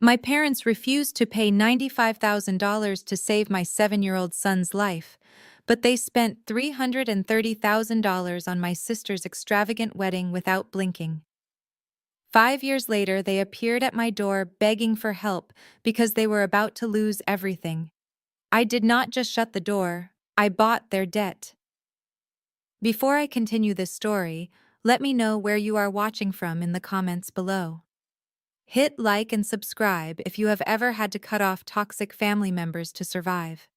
My parents refused to pay $95,000 to save my 7-year-old son's life, but they spent $330,000 on my sister's extravagant wedding without blinking. 5 years later, they appeared at my door begging for help because they were about to lose everything. I did not just shut the door, I bought their debt. Before I continue this story, let me know where you are watching from in the comments below. Hit like and subscribe if you have ever had to cut off toxic family members to survive.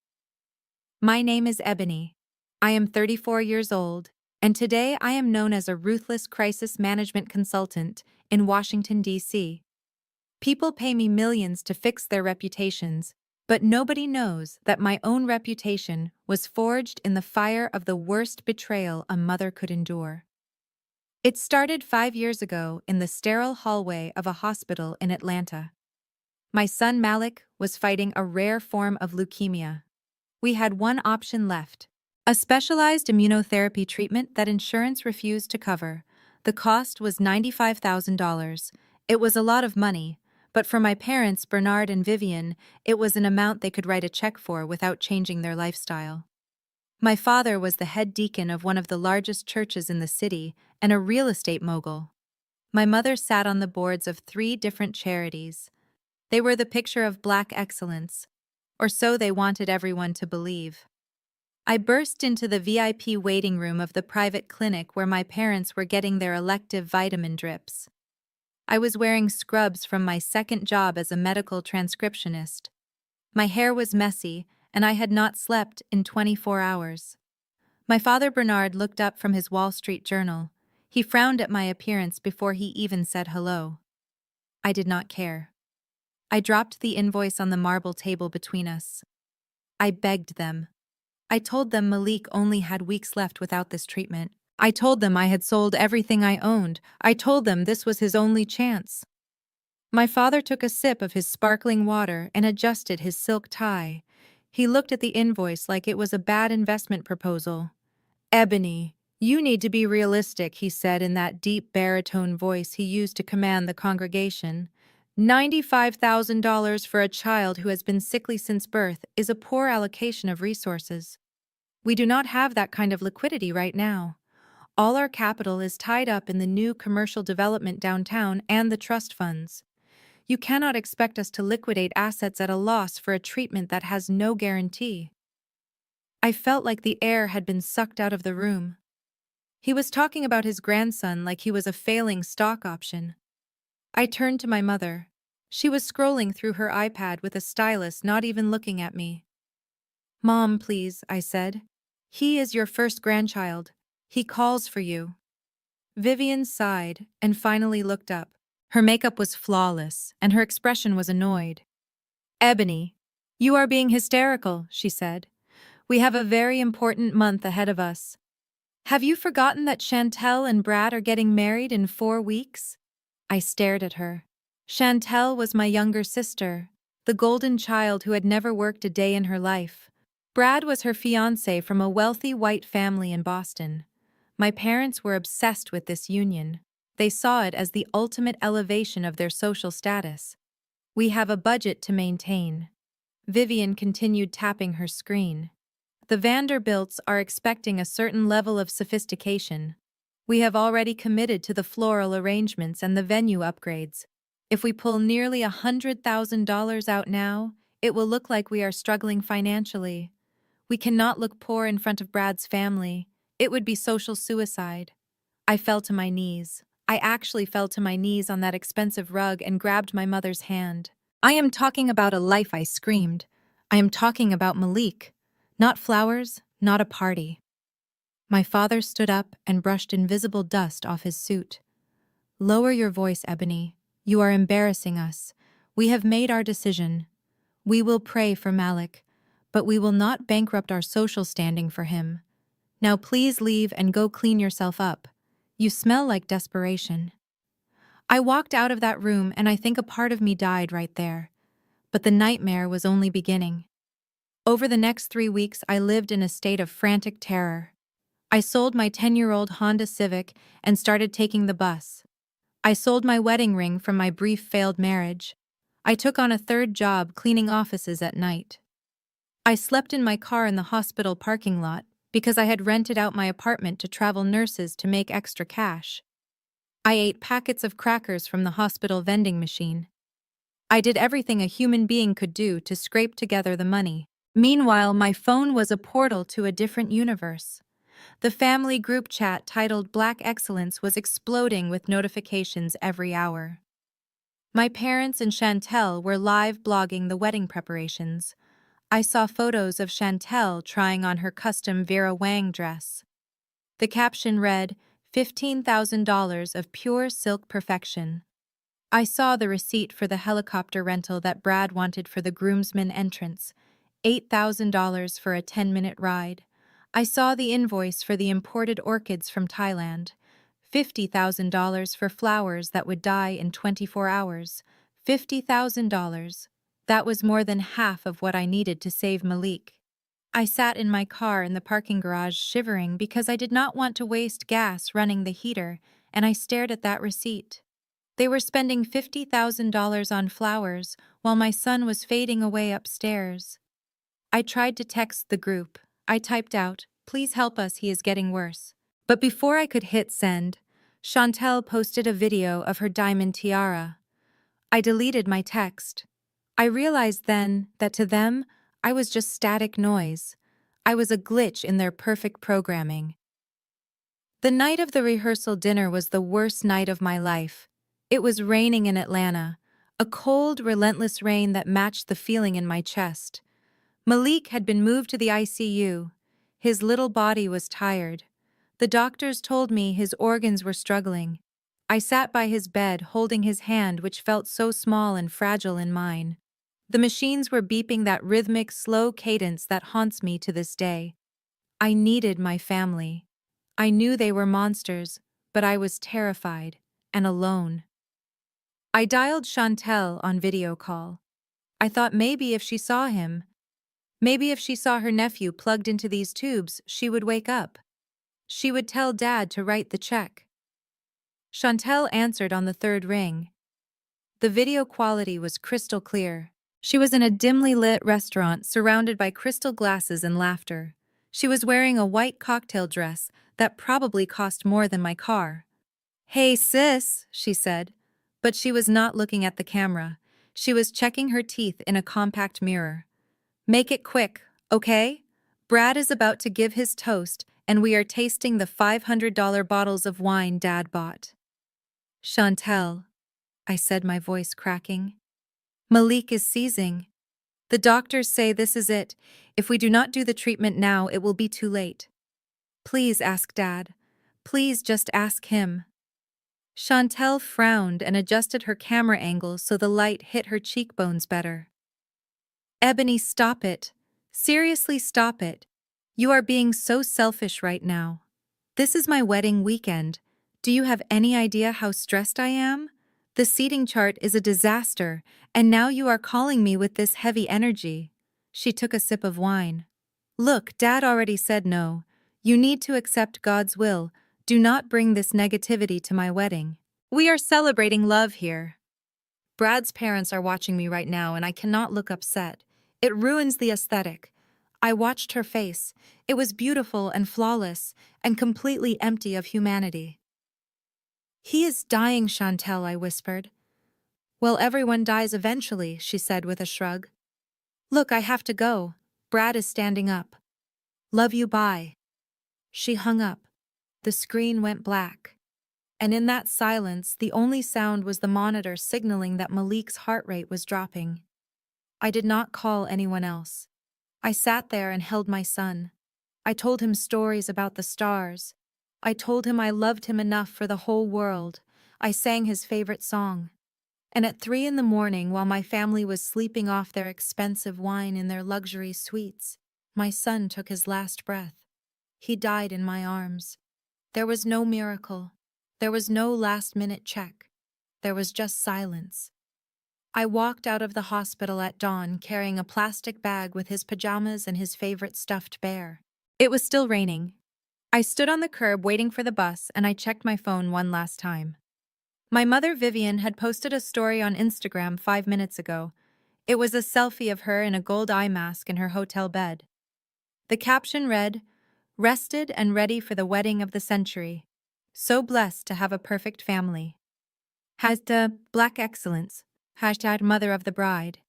My name is Ebony. I am 34 years old, and today I am known as a ruthless crisis management consultant in Washington, D.C. People pay me millions to fix their reputations, but nobody knows that my own reputation was forged in the fire of the worst betrayal a mother could endure. It started 5 years ago in the sterile hallway of a hospital in Atlanta. My son Malik was fighting a rare form of leukemia. We had one option left: a specialized immunotherapy treatment that insurance refused to cover. The cost was $95,000. It was a lot of money, but for my parents, Bernard and Vivian, it was an amount they could write a check for without changing their lifestyle. My father was the head deacon of one of the largest churches in the city and a real estate mogul. My mother sat on the boards of 3 different charities. They were the picture of Black excellence, or so they wanted everyone to believe. I burst into the VIP waiting room of the private clinic where my parents were getting their elective vitamin drips. I was wearing scrubs from my second job as a medical transcriptionist. My hair was messy, and I had not slept in 24 hours. My father Bernard looked up from his Wall Street Journal. He frowned at my appearance before he even said hello. I did not care. I dropped the invoice on the marble table between us. I begged them. I told them Malik only had weeks left without this treatment. I told them I had sold everything I owned. I told them this was his only chance. My father took a sip of his sparkling water and adjusted his silk tie. He looked at the invoice like it was a bad investment proposal. "Ebony, you need to be realistic," he said in that deep baritone voice he used to command the congregation. $95,000 for a child who has been sickly since birth is a poor allocation of resources. We do not have that kind of liquidity right now. All our capital is tied up in the new commercial development downtown and the trust funds. You cannot expect us to liquidate assets at a loss for a treatment that has no guarantee. I felt like the air had been sucked out of the room. He was talking about his grandson like he was a failing stock option. I turned to my mother. She was scrolling through her iPad with a stylus, not even looking at me. "Mom, please," I said. "He is your first grandchild. He calls for you." Vivian sighed and finally looked up. Her makeup was flawless, and her expression was annoyed. "Ebony, you are being hysterical," she said. "We have a very important month ahead of us. Have you forgotten that Chantel and Brad are getting married in 4 weeks?" I stared at her. Chantel was my younger sister, the golden child who had never worked a day in her life. Brad was her fiancé from a wealthy white family in Boston. My parents were obsessed with this union. They saw it as the ultimate elevation of their social status. "We have a budget to maintain." Vivian continued tapping her screen. "The Vanderbilts are expecting a certain level of sophistication. We have already committed to the floral arrangements and the venue upgrades. If we pull nearly $100,000 out now, it will look like we are struggling financially. We cannot look poor in front of Brad's family. It would be social suicide." I fell to my knees. I actually fell to my knees on that expensive rug and grabbed my mother's hand. "I am talking about a life," I screamed. "I am talking about Malik. Not flowers, not a party." My father stood up and brushed invisible dust off his suit. "Lower your voice, Ebony. You are embarrassing us. We have made our decision. We will pray for Malik, but we will not bankrupt our social standing for him. Now please leave and go clean yourself up. You smell like desperation." I walked out of that room and I think a part of me died right there. But the nightmare was only beginning. Over the next 3 weeks, I lived in a state of frantic terror. I sold my 10-year-old Honda Civic and started taking the bus. I sold my wedding ring from my brief failed marriage. I took on a third job cleaning offices at night. I slept in my car in the hospital parking lot because I had rented out my apartment to travel nurses to make extra cash. I ate packets of crackers from the hospital vending machine. I did everything a human being could do to scrape together the money. Meanwhile, my phone was a portal to a different universe. The family group chat titled Black Excellence was exploding with notifications every hour. My parents and Chantel were live blogging the wedding preparations. I saw photos of Chantel trying on her custom Vera Wang dress. The caption read, $15,000 of pure silk perfection. I saw the receipt for the helicopter rental that Brad wanted for the groomsmen entrance, $8,000 for a 10-minute ride. I saw the invoice for the imported orchids from Thailand, $50,000 for flowers that would die in 24 hours, $50,000. That was more than half of what I needed to save Malik. I sat in my car in the parking garage shivering because I did not want to waste gas running the heater, and I stared at that receipt. They were spending $50,000 on flowers while my son was fading away upstairs. I tried to text the group. I typed out, "Please help us, he is getting worse." But before I could hit send, Chantel posted a video of her diamond tiara. I deleted my text. I realized then that to them, I was just static noise. I was a glitch in their perfect programming. The night of the rehearsal dinner was the worst night of my life. It was raining in Atlanta, a cold, relentless rain that matched the feeling in my chest. Malik had been moved to the ICU. His little body was tired. The doctors told me his organs were struggling. I sat by his bed holding his hand, which felt so small and fragile in mine. The machines were beeping that rhythmic, slow cadence that haunts me to this day. I needed my family. I knew they were monsters, but I was terrified and alone. I dialed Chantel on video call. I thought maybe if she saw him, maybe if she saw her nephew plugged into these tubes, she would wake up. She would tell Dad to write the check. Chantel answered on the third ring. The video quality was crystal clear. She was in a dimly lit restaurant surrounded by crystal glasses and laughter. She was wearing a white cocktail dress that probably cost more than my car. "Hey, sis," she said. But she was not looking at the camera. She was checking her teeth in a compact mirror. "Make it quick, okay? Brad is about to give his toast, and we are tasting the $500 bottles of wine Dad bought." "Chantel," I said, my voice cracking. "Malik is seizing. The doctors say this is it. If we do not do the treatment now, it will be too late. Please ask Dad. Please just ask him." Chantel frowned and adjusted her camera angle so the light hit her cheekbones better. "Ebony, stop it. Seriously, stop it. You are being so selfish right now. This is my wedding weekend. Do you have any idea how stressed I am? The seating chart is a disaster, and now you are calling me with this heavy energy." She took a sip of wine. "Look, Dad already said no. You need to accept God's will. Do not bring this negativity to my wedding. We are celebrating love here. Brad's parents are watching me right now, and I cannot look upset. It ruins the aesthetic." I watched her face. It was beautiful and flawless, and completely empty of humanity. "He is dying, Chantel," I whispered. "Well, everyone dies eventually," she said with a shrug. "Look, I have to go. Brad is standing up. Love you, bye." She hung up. The screen went black. And in that silence, the only sound was the monitor signaling that Malik's heart rate was dropping. I did not call anyone else. I sat there and held my son. I told him stories about the stars. I told him I loved him enough for the whole world. I sang his favorite song. And at 3 a.m, while my family was sleeping off their expensive wine in their luxury suites, my son took his last breath. He died in my arms. There was no miracle. There was no last-minute check. There was just silence. I walked out of the hospital at dawn carrying a plastic bag with his pajamas and his favorite stuffed bear. It was still raining. I stood on the curb waiting for the bus, and I checked my phone one last time. My mother Vivian had posted a story on Instagram 5 minutes ago. It was a selfie of her in a gold eye mask in her hotel bed. The caption read, "Rested and ready for the wedding of the century. So blessed to have a perfect family." Hashtag Black Excellence. Hashtag Mother of the Bride.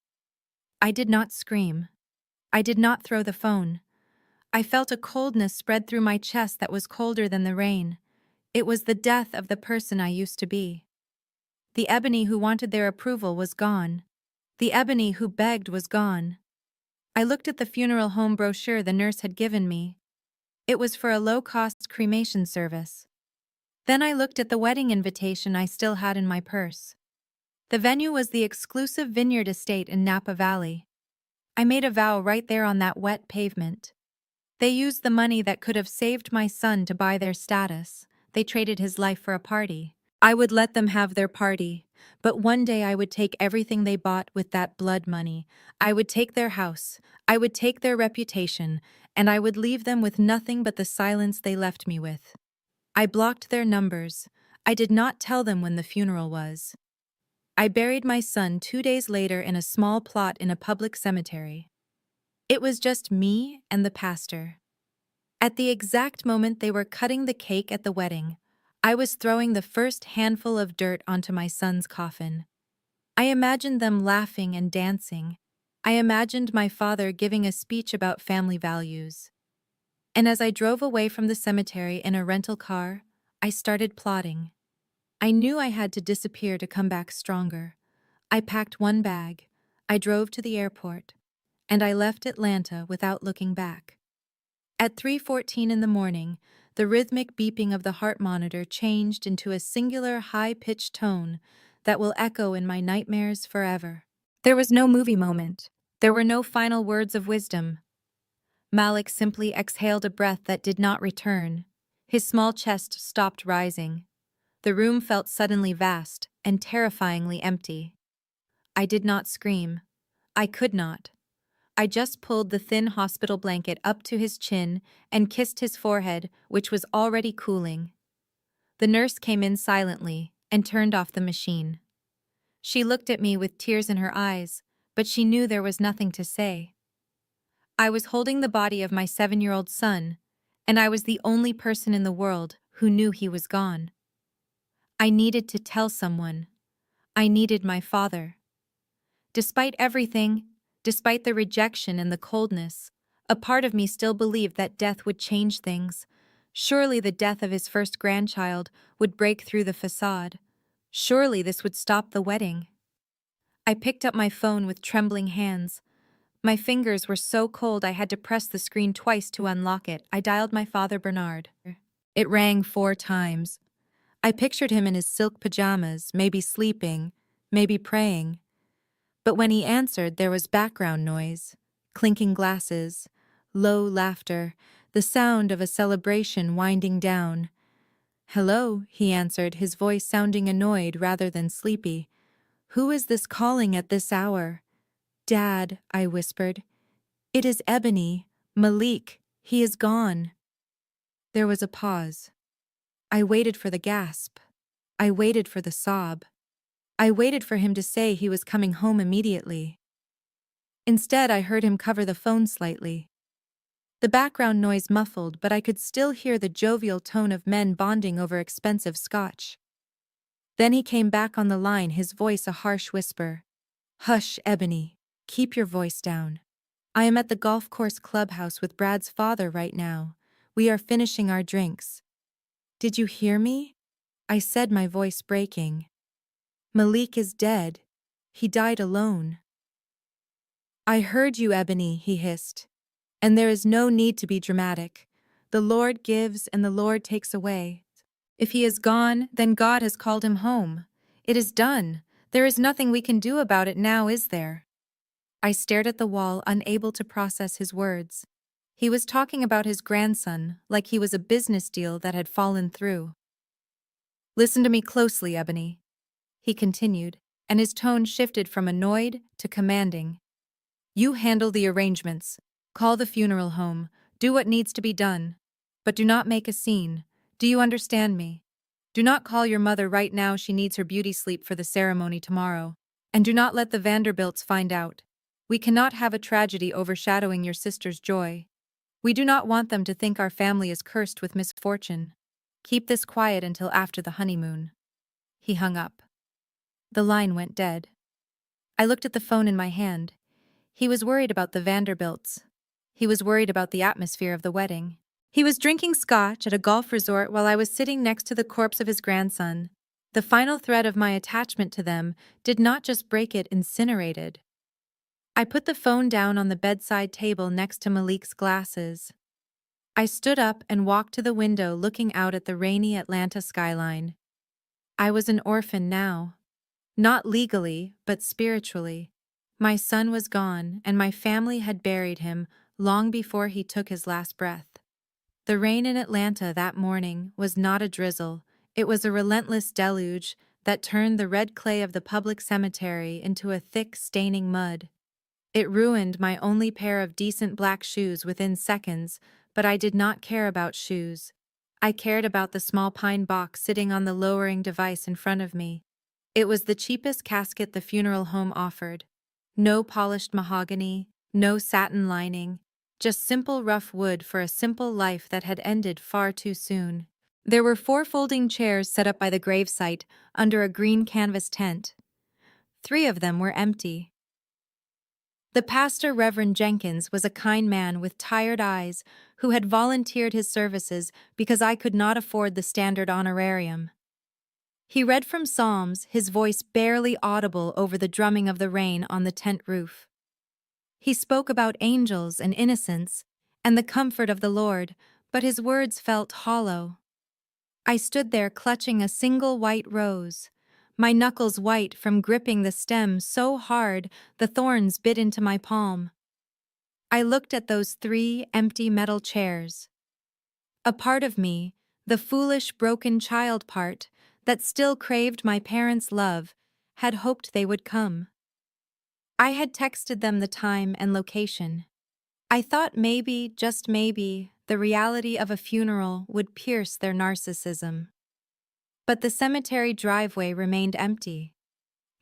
I did not scream. I did not throw the phone. I felt a coldness spread through my chest that was colder than the rain. It was the death of the person I used to be. The Ebony who wanted their approval was gone. The Ebony who begged was gone. I looked at the funeral home brochure the nurse had given me. It was for a low-cost cremation service. Then I looked at the wedding invitation I still had in my purse. The venue was the exclusive vineyard estate in Napa Valley. I made a vow right there on that wet pavement. They used the money that could have saved my son to buy their status. They traded his life for a party. I would let them have their party, but one day I would take everything they bought with that blood money. I would take their house, I would take their reputation, and I would leave them with nothing but the silence they left me with. I blocked their numbers. I did not tell them when the funeral was. I buried my son 2 days later in a small plot in a public cemetery. It was just me and the pastor. At the exact moment they were cutting the cake at the wedding, I was throwing the first handful of dirt onto my son's coffin. I imagined them laughing and dancing. I imagined my father giving a speech about family values. And as I drove away from the cemetery in a rental car, I started plotting. I knew I had to disappear to come back stronger. I packed one bag, I drove to the airport, and I left Atlanta without looking back. At 3:14 in the morning, the rhythmic beeping of the heart monitor changed into a singular high-pitched tone that will echo in my nightmares forever. There was no movie moment. There were no final words of wisdom. Malik simply exhaled a breath that did not return. His small chest stopped rising. The room felt suddenly vast and terrifyingly empty. I did not scream. I could not. I just pulled the thin hospital blanket up to his chin and kissed his forehead, which was already cooling. The nurse came in silently and turned off the machine. She looked at me with tears in her eyes, but she knew there was nothing to say. I was holding the body of my 7-year-old son, and I was the only person in the world who knew he was gone. I needed to tell someone. I needed my father. Despite everything, despite the rejection and the coldness, a part of me still believed that death would change things. Surely the death of his first grandchild would break through the facade. Surely this would stop the wedding. I picked up my phone with trembling hands. My fingers were so cold I had to press the screen twice to unlock it. I dialed my father Bernard. It rang 4 times. I pictured him in his silk pajamas, maybe sleeping, maybe praying. But when he answered, there was background noise, clinking glasses, low laughter, the sound of a celebration winding down. "Hello," he answered, his voice sounding annoyed rather than sleepy. "Who is this calling at this hour?" "Dad," I whispered. "It is Ebony. Malik. He is gone." There was a pause. I waited for the gasp. I waited for the sob. I waited for him to say he was coming home immediately. Instead, I heard him cover the phone slightly. The background noise muffled, but I could still hear the jovial tone of men bonding over expensive scotch. Then he came back on the line, his voice a harsh whisper. "Hush, Ebony. Keep your voice down. I am at the golf course clubhouse with Brad's father right now. We are finishing our drinks." "Did you hear me?" I said, my voice breaking. "Malik is dead. He died alone." "I heard you, Ebony," he hissed. "And there is no need to be dramatic. The Lord gives and the Lord takes away. If he is gone, then God has called him home. It is done. There is nothing we can do about it now, is there?" I stared at the wall, unable to process his words. He was talking about his grandson, like he was a business deal that had fallen through. "Listen to me closely, Ebony," he continued, and his tone shifted from annoyed to commanding. "You handle the arrangements. Call the funeral home. Do what needs to be done. But do not make a scene. Do you understand me? Do not call your mother right now, she needs her beauty sleep for the ceremony tomorrow. And do not let the Vanderbilts find out. We cannot have a tragedy overshadowing your sister's joy. We do not want them to think our family is cursed with misfortune. Keep this quiet until after the honeymoon." He hung up. The line went dead. I looked at the phone in my hand. He was worried about the Vanderbilts. He was worried about the atmosphere of the wedding. He was drinking scotch at a golf resort while I was sitting next to the corpse of his grandson. The final thread of my attachment to them did not just break it, incinerated. I put the phone down on the bedside table next to Malik's glasses. I stood up and walked to the window, looking out at the rainy Atlanta skyline. I was an orphan now. Not legally, but spiritually. My son was gone, and my family had buried him long before he took his last breath. The rain in Atlanta that morning was not a drizzle, it was a relentless deluge that turned the red clay of the public cemetery into a thick, staining mud. It ruined my only pair of decent black shoes within seconds, but I did not care about shoes. I cared about the small pine box sitting on the lowering device in front of me. It was the cheapest casket the funeral home offered. No polished mahogany, no satin lining, just simple rough wood for a simple life that had ended far too soon. There were 4 folding chairs set up by the gravesite under a green canvas tent. 3 of them were empty. The pastor, Reverend Jenkins, was a kind man with tired eyes who had volunteered his services because I could not afford the standard honorarium. He read from Psalms, his voice barely audible over the drumming of the rain on the tent roof. He spoke about angels and innocence and the comfort of the Lord, but his words felt hollow. I stood there clutching a single white rose, my knuckles white from gripping the stem so hard the thorns bit into my palm. I looked at those 3 empty metal chairs. A part of me, the foolish broken child part that still craved my parents' love, had hoped they would come. I had texted them the time and location. I thought maybe, just maybe, the reality of a funeral would pierce their narcissism. But the cemetery driveway remained empty.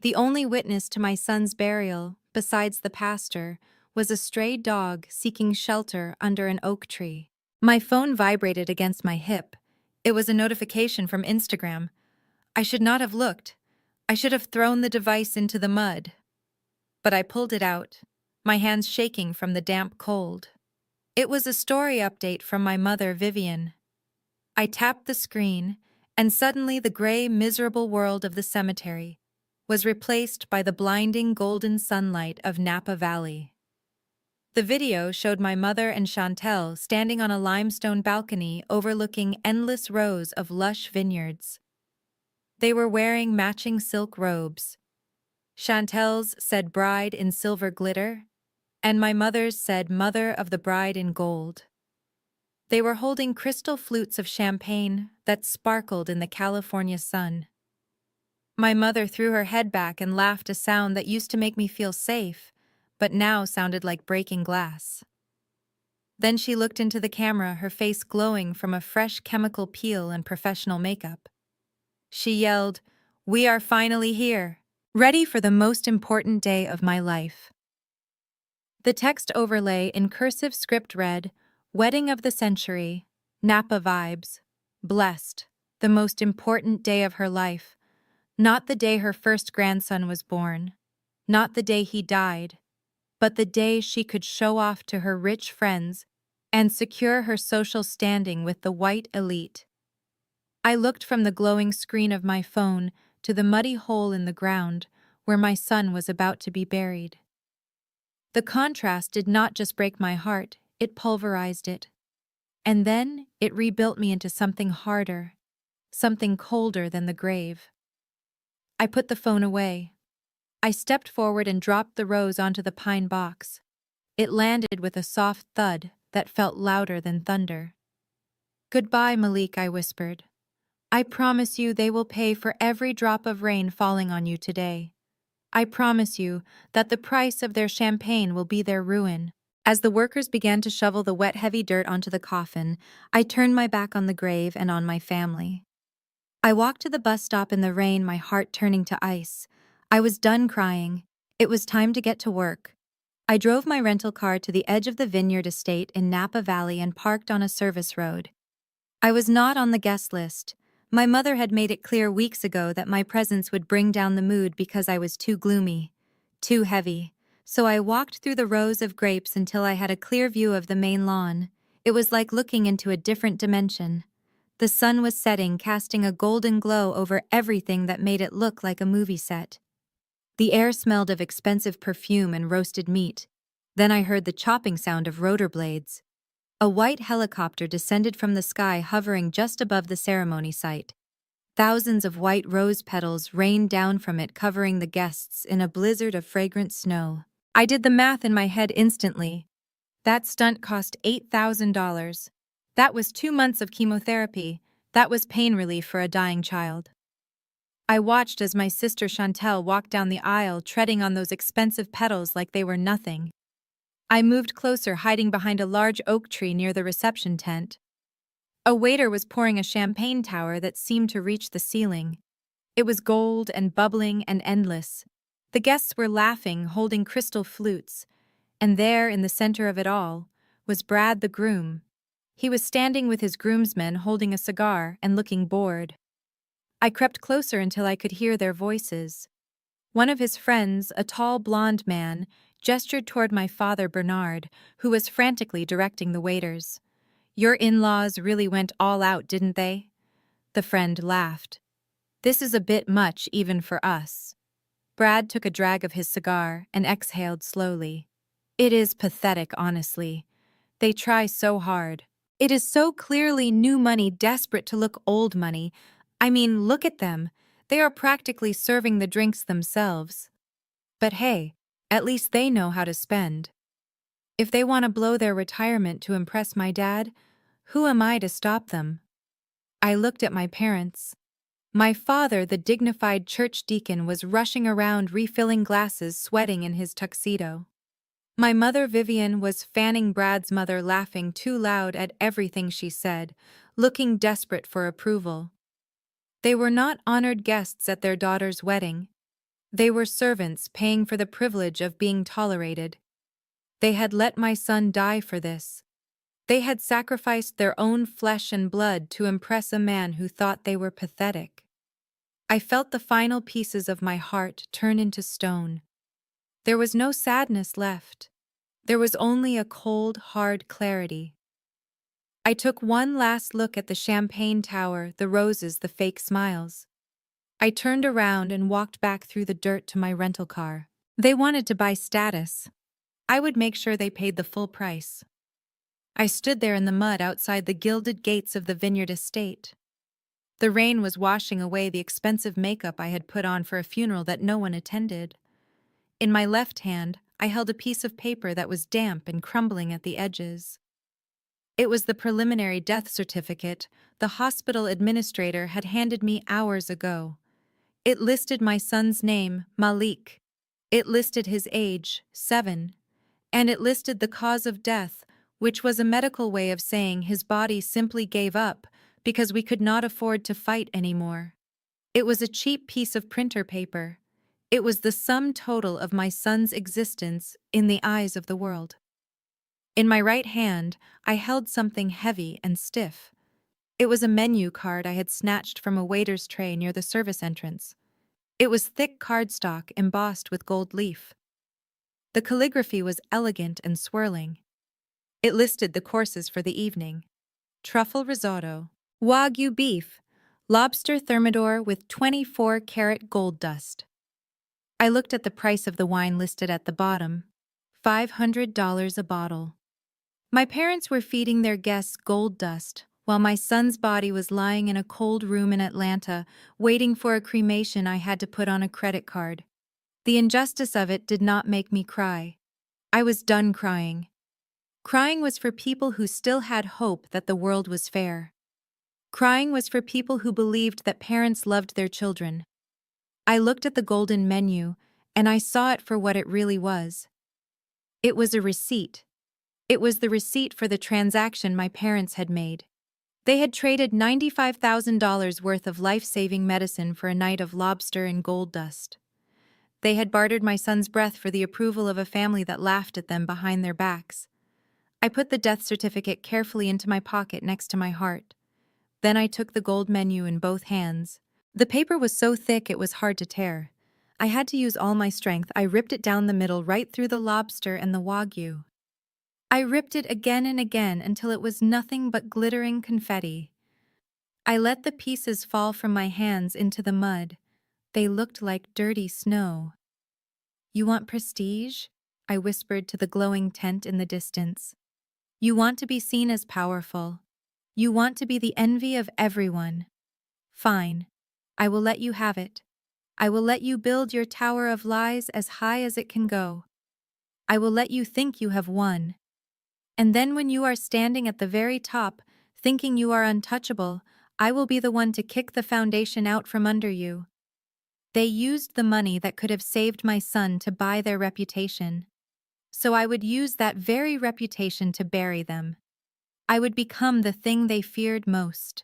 The only witness to my son's burial, besides the pastor, was a stray dog seeking shelter under an oak tree. My phone vibrated against my hip. It was a notification from Instagram. I should not have looked. I should have thrown the device into the mud. But I pulled it out, my hands shaking from the damp cold. It was a story update from my mother, Vivian. I tapped the screen, and suddenly the gray, miserable world of the cemetery was replaced by the blinding golden sunlight of Napa Valley. The video showed my mother and Chantel standing on a limestone balcony overlooking endless rows of lush vineyards. They were wearing matching silk robes. Chantel's said bride in silver glitter, and my mother's said mother of the bride in gold. They were holding crystal flutes of champagne that sparkled in the California sun. My mother threw her head back and laughed, a sound that used to make me feel safe, but now sounded like breaking glass. Then she looked into the camera, her face glowing from a fresh chemical peel and professional makeup. She yelled, "We are finally here, ready for the most important day of my life." The text overlay in cursive script read, "Wedding of the century, Napa vibes, blessed, the most important day of her life, not the day her first grandson was born, not the day he died, but the day she could show off to her rich friends and secure her social standing with the white elite." I looked from the glowing screen of my phone to the muddy hole in the ground where my son was about to be buried. The contrast did not just break my heart, it pulverized it. And then it rebuilt me into something harder, something colder than the grave. I put the phone away. I stepped forward and dropped the rose onto the pine box. It landed with a soft thud that felt louder than thunder. "Goodbye, Malik," I whispered. "I promise you they will pay for every drop of rain falling on you today. I promise you that the price of their champagne will be their ruin." As the workers began to shovel the wet, heavy dirt onto the coffin, I turned my back on the grave and on my family. I walked to the bus stop in the rain, my heart turning to ice. I was done crying. It was time to get to work. I drove my rental car to the edge of the vineyard estate in Napa Valley and parked on a service road. I was not on the guest list. My mother had made it clear weeks ago that my presence would bring down the mood because I was too gloomy, too heavy. So I walked through the rows of grapes until I had a clear view of the main lawn. It was like looking into a different dimension. The sun was setting, casting a golden glow over everything that made it look like a movie set. The air smelled of expensive perfume and roasted meat. Then I heard the chopping sound of rotor blades. A white helicopter descended from the sky, hovering just above the ceremony site. Thousands of white rose petals rained down from it, covering the guests in a blizzard of fragrant snow. I did the math in my head instantly. That stunt cost $8,000. That was 2 months of chemotherapy. That was pain relief for a dying child. I watched as my sister Chantel walked down the aisle, treading on those expensive petals like they were nothing. I moved closer, hiding behind a large oak tree near the reception tent. A waiter was pouring a champagne tower that seemed to reach the ceiling. It was gold and bubbling and endless. The guests were laughing, holding crystal flutes. And there, in the center of it all, was Brad the groom. He was standing with his groomsmen, holding a cigar and looking bored. I crept closer until I could hear their voices. One of his friends, a tall blonde man, gestured toward my father Bernard, who was frantically directing the waiters. "Your in-laws really went all out, didn't they?" The friend laughed. "This is a bit much even for us." Brad took a drag of his cigar and exhaled slowly. "It is pathetic, honestly. They try so hard. It is so clearly new money desperate to look old money. I mean, look at them. They are practically serving the drinks themselves. But hey, at least they know how to spend. If they want to blow their retirement to impress my dad, who am I to stop them?" I looked at my parents. My father, the dignified church deacon, was rushing around refilling glasses, sweating in his tuxedo. My mother, Vivian, was fanning Brad's mother, laughing too loud at everything she said, looking desperate for approval. They were not honored guests at their daughter's wedding. They were servants paying for the privilege of being tolerated. They had let my son die for this. They had sacrificed their own flesh and blood to impress a man who thought they were pathetic. I felt the final pieces of my heart turn into stone. There was no sadness left. There was only a cold, hard clarity. I took one last look at the champagne tower, the roses, the fake smiles. I turned around and walked back through the dirt to my rental car. They wanted to buy status. I would make sure they paid the full price. I stood there in the mud outside the gilded gates of the vineyard estate. The rain was washing away the expensive makeup I had put on for a funeral that no one attended. In my left hand, I held a piece of paper that was damp and crumbling at the edges. It was the preliminary death certificate the hospital administrator had handed me hours ago. It listed my son's name, Malik. It listed his age, 7. And it listed the cause of death, which was a medical way of saying his body simply gave up because we could not afford to fight anymore. It was a cheap piece of printer paper. It was the sum total of my son's existence in the eyes of the world. In my right hand, I held something heavy and stiff. It was a menu card I had snatched from a waiter's tray near the service entrance. It was thick cardstock embossed with gold leaf. The calligraphy was elegant and swirling. It listed the courses for the evening: truffle risotto, wagyu beef, lobster thermidor with 24-karat gold dust. I looked at the price of the wine listed at the bottom: $500 a bottle. My parents were feeding their guests gold dust, while my son's body was lying in a cold room in Atlanta, waiting for a cremation I had to put on a credit card. The injustice of it did not make me cry. I was done crying. Crying was for people who still had hope that the world was fair. Crying was for people who believed that parents loved their children. I looked at the golden menu, and I saw it for what it really was. It was a receipt. It was the receipt for the transaction my parents had made. They had traded $95,000 worth of life-saving medicine for a night of lobster and gold dust. They had bartered my son's breath for the approval of a family that laughed at them behind their backs. I put the death certificate carefully into my pocket next to my heart. Then I took the gold menu in both hands. The paper was so thick it was hard to tear. I had to use all my strength. I ripped it down the middle right through the lobster and the wagyu. I ripped it again and again until it was nothing but glittering confetti. I let the pieces fall from my hands into the mud. They looked like dirty snow. "You want prestige?" I whispered to the glowing tent in the distance. "You want to be seen as powerful. You want to be the envy of everyone. Fine. I will let you have it. I will let you build your tower of lies as high as it can go. I will let you think you have won. And then when you are standing at the very top, thinking you are untouchable, I will be the one to kick the foundation out from under you." They used the money that could have saved my son to buy their reputation. So I would use that very reputation to bury them. I would become the thing they feared most.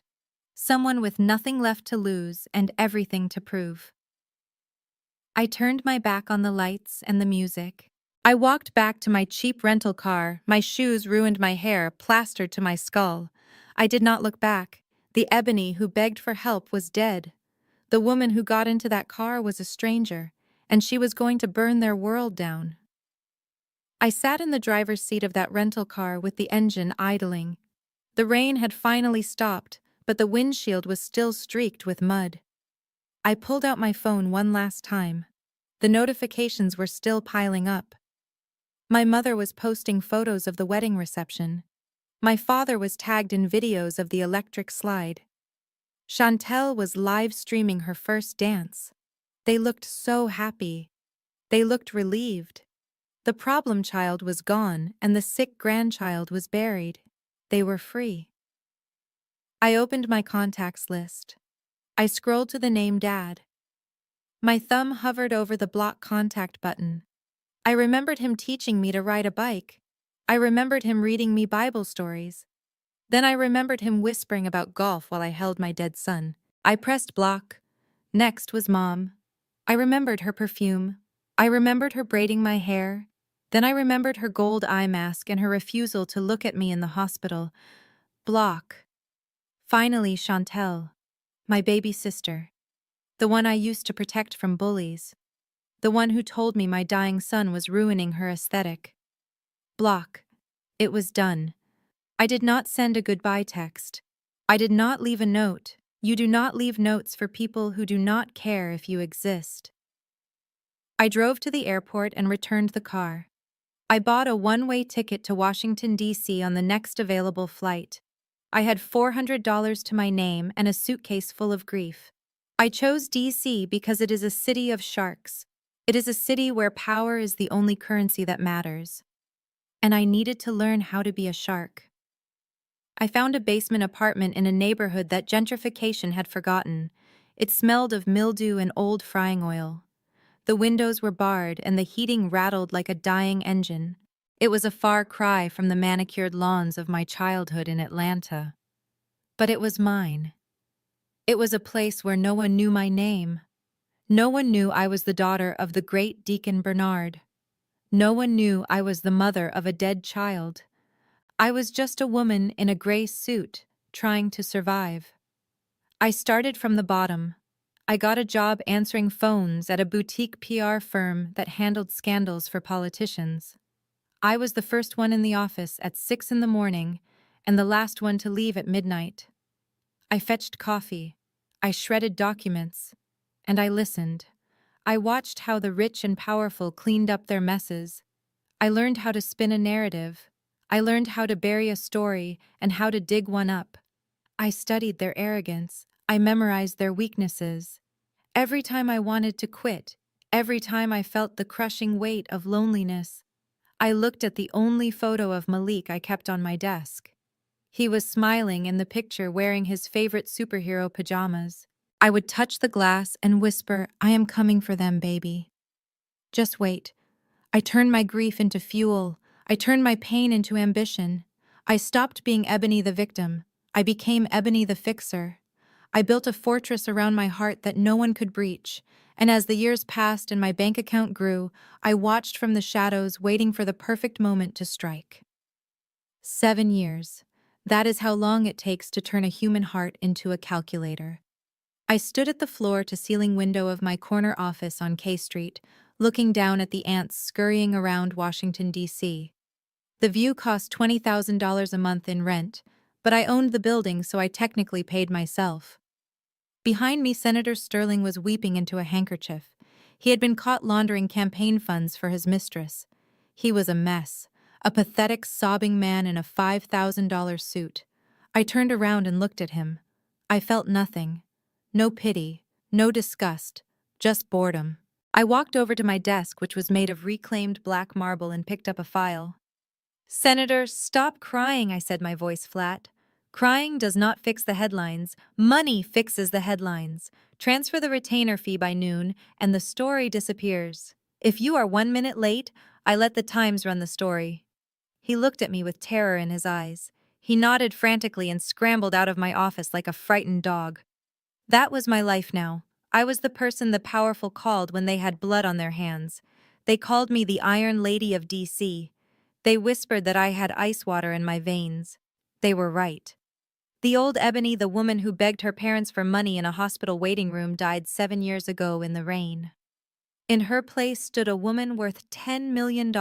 Someone with nothing left to lose and everything to prove. I turned my back on the lights and the music. I walked back to my cheap rental car, my shoes ruined, my hair plastered to my skull. I did not look back. The Ebony who begged for help was dead. The woman who got into that car was a stranger, and she was going to burn their world down. I sat in the driver's seat of that rental car with the engine idling. The rain had finally stopped, but the windshield was still streaked with mud. I pulled out my phone one last time. The notifications were still piling up. My mother was posting photos of the wedding reception. My father was tagged in videos of the electric slide. Chantel was live streaming her first dance. They looked so happy. They looked relieved. The problem child was gone and the sick grandchild was buried. They were free. I opened my contacts list. I scrolled to the name Dad. My thumb hovered over the block contact button. I remembered him teaching me to ride a bike. I remembered him reading me Bible stories. Then I remembered him whispering about golf while I held my dead son. I pressed block. Next was Mom. I remembered her perfume. I remembered her braiding my hair. Then I remembered her gold eye mask and her refusal to look at me in the hospital. Block. Finally, Chantel. My baby sister. The one I used to protect from bullies. The one who told me my dying son was ruining her aesthetic. Block. It was done. I did not send a goodbye text. I did not leave a note. You do not leave notes for people who do not care if you exist. I drove to the airport and returned the car. I bought a one-way ticket to Washington, D.C. on the next available flight. I had $400 to my name and a suitcase full of grief. I chose D.C. because it is a city of sharks. It is a city where power is the only currency that matters. And I needed to learn how to be a shark. I found a basement apartment in a neighborhood that gentrification had forgotten. It smelled of mildew and old frying oil. The windows were barred and the heating rattled like a dying engine. It was a far cry from the manicured lawns of my childhood in Atlanta. But it was mine. It was a place where no one knew my name. No one knew I was the daughter of the great Deacon Bernard. No one knew I was the mother of a dead child. I was just a woman in a gray suit, trying to survive. I started from the bottom. I got a job answering phones at a boutique PR firm that handled scandals for politicians. I was the first one in the office at 6 in the morning and the last one to leave at midnight. I fetched coffee. I shredded documents. And I listened. I watched how the rich and powerful cleaned up their messes. I learned how to spin a narrative. I learned how to bury a story and how to dig one up. I studied their arrogance. I memorized their weaknesses. Every time I wanted to quit, every time I felt the crushing weight of loneliness, I looked at the only photo of Malik I kept on my desk. He was smiling in the picture wearing his favorite superhero pajamas. I would touch the glass and whisper, "I am coming for them, baby. Just wait." I turned my grief into fuel. I turned my pain into ambition. I stopped being Ebony the victim. I became Ebony the Fixer. I built a fortress around my heart that no one could breach, and as the years passed and my bank account grew, I watched from the shadows, waiting for the perfect moment to strike. 7 years. That is how long it takes to turn a human heart into a calculator. I stood at the floor-to-ceiling window of my corner office on K Street, looking down at the ants scurrying around Washington, D.C. The view cost $20,000 a month in rent, but I owned the building, so I technically paid myself. Behind me, Senator Sterling was weeping into a handkerchief. He had been caught laundering campaign funds for his mistress. He was a mess, a pathetic, sobbing man in a $5,000 suit. I turned around and looked at him. I felt nothing. No pity, no disgust, just boredom. I walked over to my desk, which was made of reclaimed black marble, and picked up a file. "Senator, stop crying," I said, my voice flat. "Crying does not fix the headlines. Money fixes the headlines. Transfer the retainer fee by noon, and the story disappears. If you are 1 minute late, I let the Times run the story." He looked at me with terror in his eyes. He nodded frantically and scrambled out of my office like a frightened dog. That was my life now. I was the person the powerful called when they had blood on their hands. They called me the Iron Lady of D.C. They whispered that I had ice water in my veins. They were right. The old Ebony, the woman who begged her parents for money in a hospital waiting room, died 7 years ago in the rain. In her place stood a woman worth $10 million.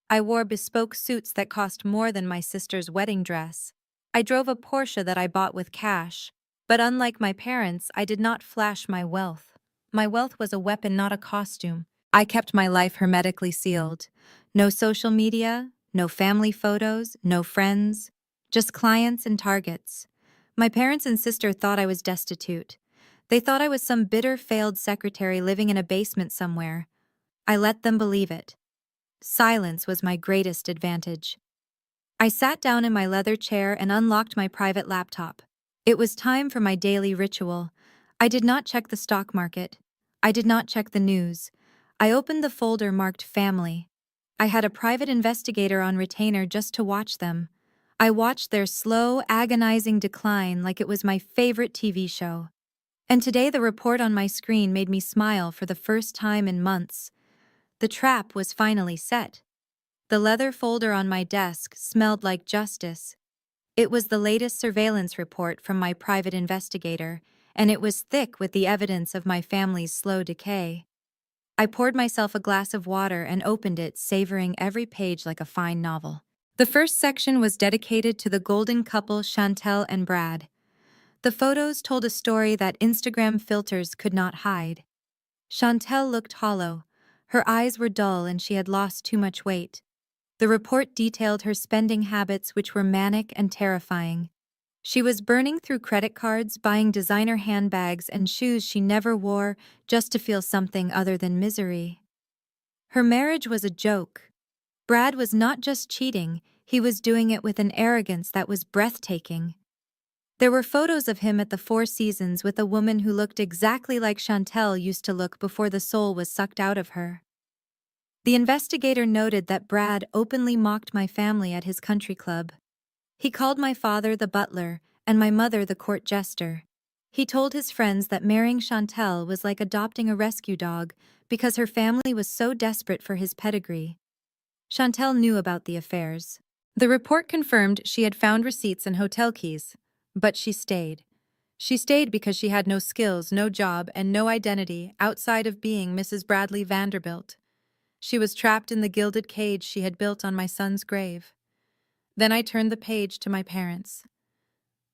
I wore bespoke suits that cost more than my sister's wedding dress. I drove a Porsche that I bought with cash. But unlike my parents, I did not flash my wealth. My wealth was a weapon, not a costume. I kept my life hermetically sealed. No social media, no family photos, no friends, just clients and targets. My parents and sister thought I was destitute. They thought I was some bitter, failed secretary living in a basement somewhere. I let them believe it. Silence was my greatest advantage. I sat down in my leather chair and unlocked my private laptop. It was time for my daily ritual. I did not check the stock market. I did not check the news. I opened the folder marked Family. I had a private investigator on retainer just to watch them. I watched their slow, agonizing decline like it was my favorite TV show. And today the report on my screen made me smile for the first time in months. The trap was finally set. The leather folder on my desk smelled like justice. It was the latest surveillance report from my private investigator, and it was thick with the evidence of my family's slow decay. I poured myself a glass of water and opened it, savoring every page like a fine novel. The first section was dedicated to the golden couple Chantel and Brad. The photos told a story that Instagram filters could not hide. Chantel looked hollow. Her eyes were dull and she had lost too much weight. The report detailed her spending habits, which were manic and terrifying. She was burning through credit cards, buying designer handbags and shoes she never wore just to feel something other than misery. Her marriage was a joke. Brad was not just cheating, he was doing it with an arrogance that was breathtaking. There were photos of him at the Four Seasons with a woman who looked exactly like Chantel used to look before the soul was sucked out of her. The investigator noted that Brad openly mocked my family at his country club. He called my father the butler and my mother the court jester. He told his friends that marrying Chantel was like adopting a rescue dog because her family was so desperate for his pedigree. Chantel knew about the affairs. The report confirmed she had found receipts and hotel keys, but she stayed. She stayed because she had no skills, no job, and no identity outside of being Mrs. Bradley Vanderbilt. She was trapped in the gilded cage she had built on my son's grave. Then I turned the page to my parents.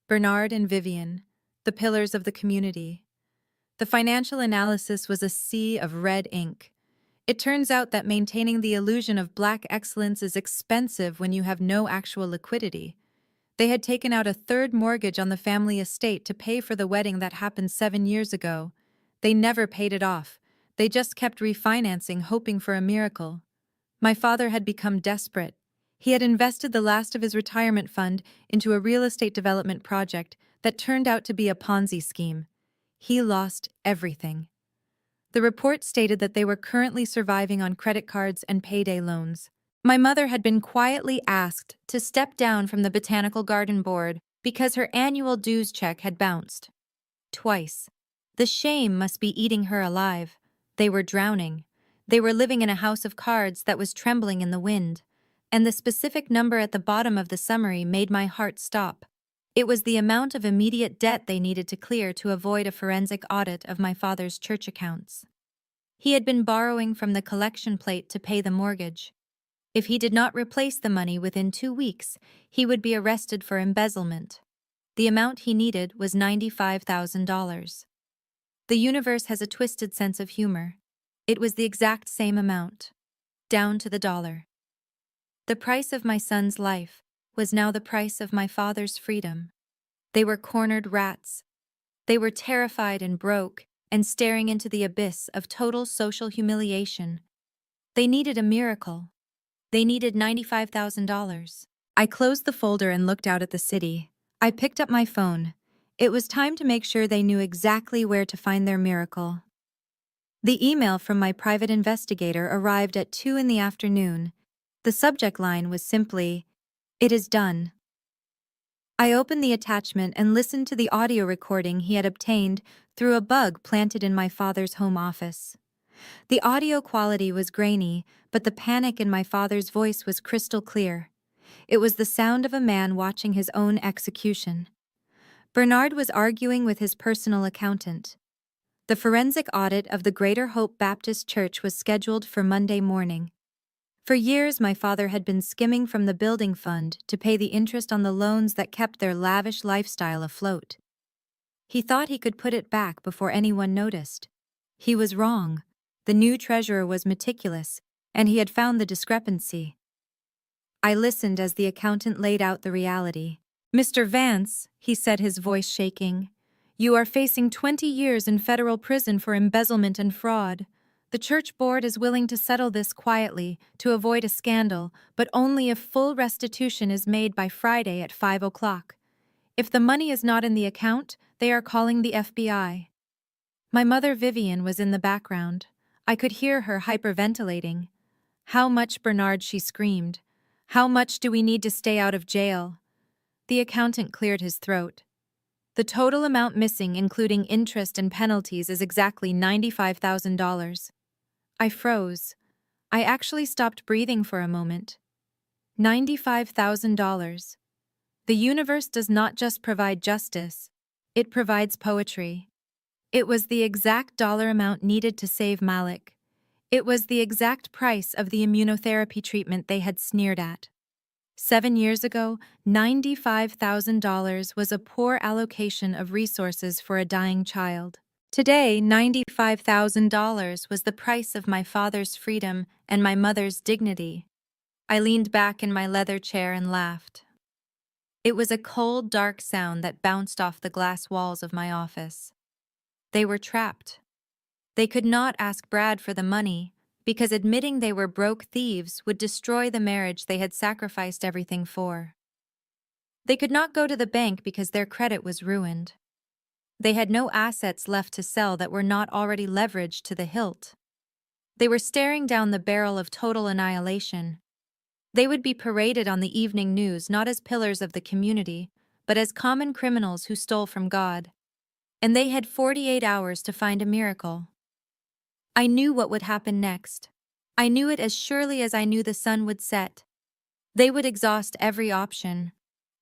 Bernard and Vivian, the pillars of the community. The financial analysis was a sea of red ink. It turns out that maintaining the illusion of black excellence is expensive when you have no actual liquidity. They had taken out a third mortgage on the family estate to pay for the wedding that happened 7 years ago. They never paid it off. They just kept refinancing, hoping for a miracle. My father had become desperate. He had invested the last of his retirement fund into a real estate development project that turned out to be a Ponzi scheme. He lost everything. The report stated that they were currently surviving on credit cards and payday loans. My mother had been quietly asked to step down from the Botanical Garden Board because her annual dues check had bounced. Twice. The shame must be eating her alive. They were drowning. They were living in a house of cards that was trembling in the wind. And the specific number at the bottom of the summary made my heart stop. It was the amount of immediate debt they needed to clear to avoid a forensic audit of my father's church accounts. He had been borrowing from the collection plate to pay the mortgage. If he did not replace the money within 2 weeks, he would be arrested for embezzlement. The amount he needed was $95,000. The universe has a twisted sense of humor. It was the exact same amount, down to the dollar. The price of my son's life was now the price of my father's freedom. They were cornered rats. They were terrified and broke and staring into the abyss of total social humiliation. They needed a miracle. They needed $95,000. I closed the folder and looked out at the city. I picked up my phone. It was time to make sure they knew exactly where to find their miracle. The email from my private investigator arrived at 2 in the afternoon. The subject line was simply, "It is done." I opened the attachment and listened to the audio recording he had obtained through a bug planted in my father's home office. The audio quality was grainy, but the panic in my father's voice was crystal clear. It was the sound of a man watching his own execution. Bernard was arguing with his personal accountant. The forensic audit of the Greater Hope Baptist Church was scheduled for Monday morning. For years, my father had been skimming from the building fund to pay the interest on the loans that kept their lavish lifestyle afloat. He thought he could put it back before anyone noticed. He was wrong. The new treasurer was meticulous, and he had found the discrepancy. I listened as the accountant laid out the reality. "Mr. Vance," he said, his voice shaking, "you are facing 20 years in federal prison for embezzlement and fraud. The church board is willing to settle this quietly to avoid a scandal, but only if full restitution is made by Friday at 5 o'clock. If the money is not in the account, they are calling the FBI." My mother Vivian was in the background. I could hear her hyperventilating. "How much, Bernard?" she screamed. "How much do we need to stay out of jail?" The accountant cleared his throat. "The total amount missing, including interest and penalties, is exactly $95,000. I froze. I actually stopped breathing for a moment. $95,000. The universe does not just provide justice, it provides poetry. It was the exact dollar amount needed to save Malik. It was the exact price of the immunotherapy treatment they had sneered at. 7 years ago, $95,000 was a poor allocation of resources for a dying child. Today, $95,000 was the price of my father's freedom and my mother's dignity. I leaned back in my leather chair and laughed. It was a cold, dark sound that bounced off the glass walls of my office. They were trapped. They could not ask Brad for the money, because admitting they were broke thieves would destroy the marriage they had sacrificed everything for. They could not go to the bank because their credit was ruined. They had no assets left to sell that were not already leveraged to the hilt. They were staring down the barrel of total annihilation. They would be paraded on the evening news not as pillars of the community, but as common criminals who stole from God. And they had 48 hours to find a miracle. I knew what would happen next. I knew it as surely as I knew the sun would set. They would exhaust every option.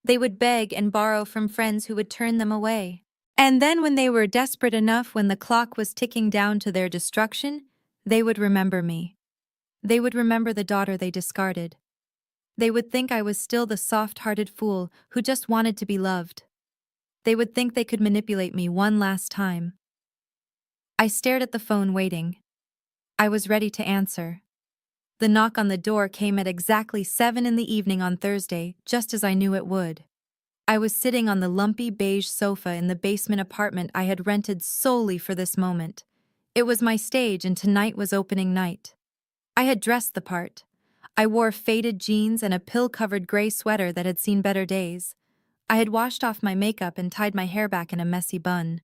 They would beg and borrow from friends who would turn them away. And then when they were desperate enough, when the clock was ticking down to their destruction, they would remember me. They would remember the daughter they discarded. They would think I was still the soft-hearted fool who just wanted to be loved. They would think they could manipulate me one last time. I stared at the phone, waiting. I was ready to answer. The knock on the door came at exactly 7 in the evening on Thursday, just as I knew it would. I was sitting on the lumpy beige sofa in the basement apartment I had rented solely for this moment. It was my stage, and tonight was opening night. I had dressed the part. I wore faded jeans and a pill-covered gray sweater that had seen better days. I had washed off my makeup and tied my hair back in a messy bun.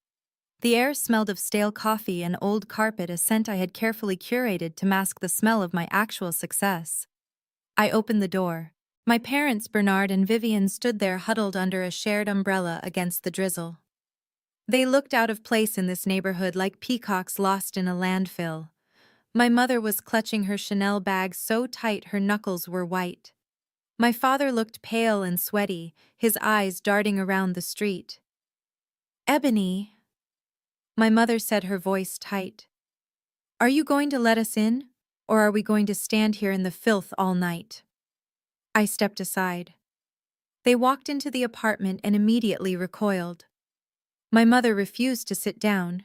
The air smelled of stale coffee and old carpet, a scent I had carefully curated to mask the smell of my actual success. I opened the door. My parents, Bernard and Vivian, stood there huddled under a shared umbrella against the drizzle. They looked out of place in this neighborhood like peacocks lost in a landfill. My mother was clutching her Chanel bag so tight her knuckles were white. My father looked pale and sweaty, his eyes darting around the street. "Ebony," my mother said, her voice tight. "Are you going to let us in, or are we going to stand here in the filth all night?" I stepped aside. They walked into the apartment and immediately recoiled. My mother refused to sit down.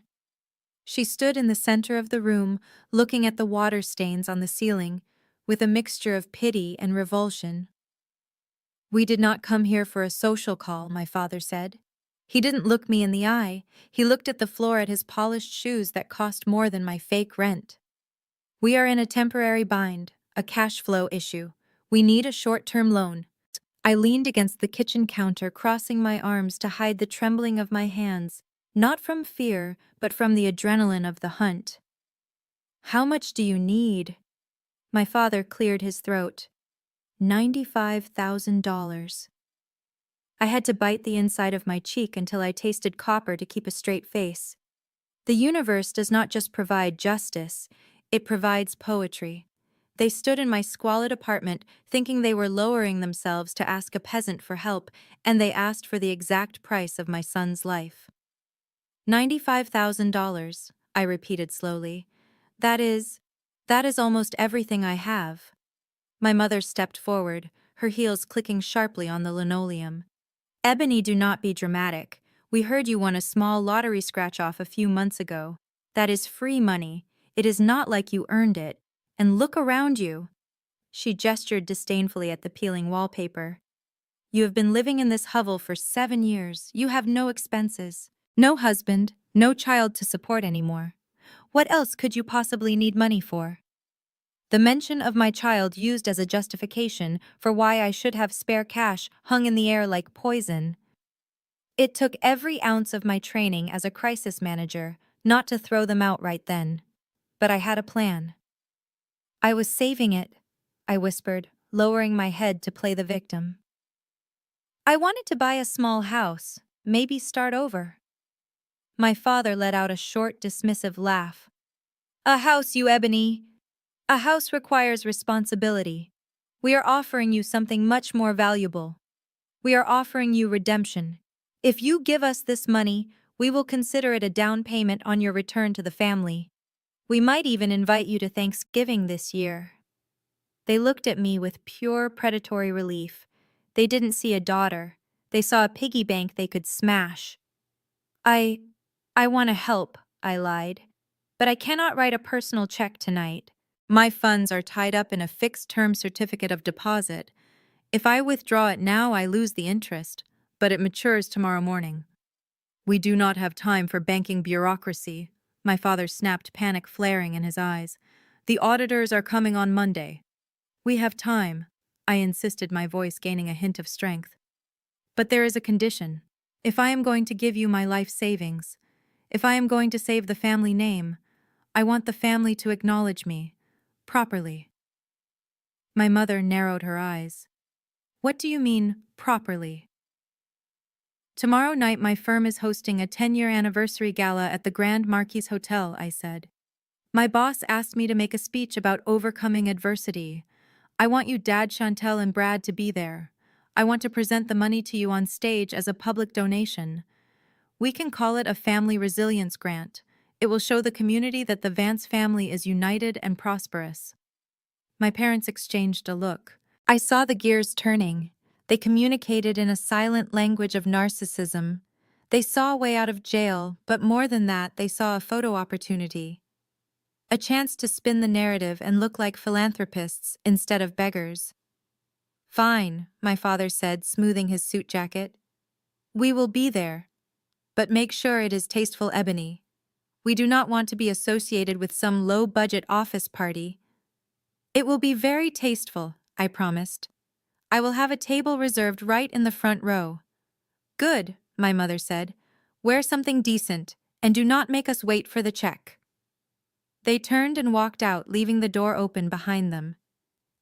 She stood in the center of the room, looking at the water stains on the ceiling, with a mixture of pity and revulsion. "We did not come here for a social call," my father said. He didn't look me in the eye. He looked at the floor at his polished shoes that cost more than my fake rent. "We are in a temporary bind, a cash flow issue. We need a short-term loan." I leaned against the kitchen counter, crossing my arms to hide the trembling of my hands, not from fear, but from the adrenaline of the hunt. "How much do you need?" My father cleared his throat. $95,000. I had to bite the inside of my cheek until I tasted copper to keep a straight face. The universe does not just provide justice, it provides poetry. They stood in my squalid apartment, thinking they were lowering themselves to ask a peasant for help, and they asked for the exact price of my son's life. $95,000, I repeated slowly. That is almost everything I have." My mother stepped forward, her heels clicking sharply on the linoleum. "Ebony, do not be dramatic. We heard you won a small lottery scratch-off a few months ago. That is free money. It is not like you earned it. And look around you." She gestured disdainfully at the peeling wallpaper. "You have been living in this hovel for 7 years. You have no expenses. No husband, no child to support anymore. What else could you possibly need money for?" The mention of my child used as a justification for why I should have spare cash hung in the air like poison. It took every ounce of my training as a crisis manager not to throw them out right then. But I had a plan. "I was saving it," I whispered, lowering my head to play the victim. "I wanted to buy a small house, maybe start over." My father let out a short, dismissive laugh. "A house, you Ebony! A house requires responsibility. We are offering you something much more valuable. We are offering you redemption. If you give us this money, we will consider it a down payment on your return to the family. We might even invite you to Thanksgiving this year." They looked at me with pure predatory relief. They didn't see a daughter. They saw a piggy bank they could smash. I want to help," I lied. "But I cannot write a personal check tonight. My funds are tied up in a fixed-term certificate of deposit. If I withdraw it now, I lose the interest, but it matures tomorrow morning." "We do not have time for banking bureaucracy," my father snapped, panic flaring in his eyes. "The auditors are coming on Monday." "We have time," I insisted, my voice gaining a hint of strength. "But there is a condition. If I am going to give you my life savings, if I am going to save the family name, I want the family to acknowledge me, properly." My mother narrowed her eyes. "What do you mean, properly?" "Tomorrow night my firm is hosting a 10-year anniversary gala at the Grand Marquis Hotel," I said. "My boss asked me to make a speech about overcoming adversity. I want you, Dad, Chantel, and Brad to be there. I want to present the money to you on stage as a public donation. We can call it a family resilience grant. It will show the community that the Vance family is united and prosperous." My parents exchanged a look. I saw the gears turning. They communicated in a silent language of narcissism. They saw a way out of jail, but more than that, they saw a photo opportunity. A chance to spin the narrative and look like philanthropists instead of beggars. "Fine," my father said, smoothing his suit jacket. "We will be there. But make sure it is tasteful, Ebony. We do not want to be associated with some low-budget office party." "It will be very tasteful," I promised. "I will have a table reserved right in the front row." "Good," my mother said. "Wear something decent, and do not make us wait for the check." They turned and walked out, leaving the door open behind them.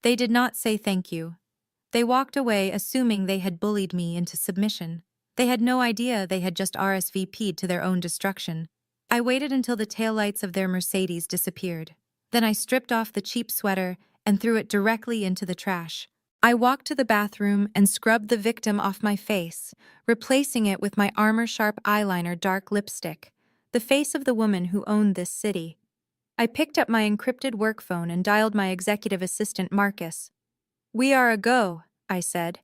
They did not say thank you. They walked away assuming they had bullied me into submission. They had no idea they had just RSVP'd to their own destruction. I waited until the taillights of their Mercedes disappeared. Then I stripped off the cheap sweater and threw it directly into the trash. I walked to the bathroom and scrubbed the victim off my face, replacing it with my armor-sharp eyeliner dark lipstick, the face of the woman who owned this city. I picked up my encrypted work phone and dialed my executive assistant Marcus. "We are a go," I said.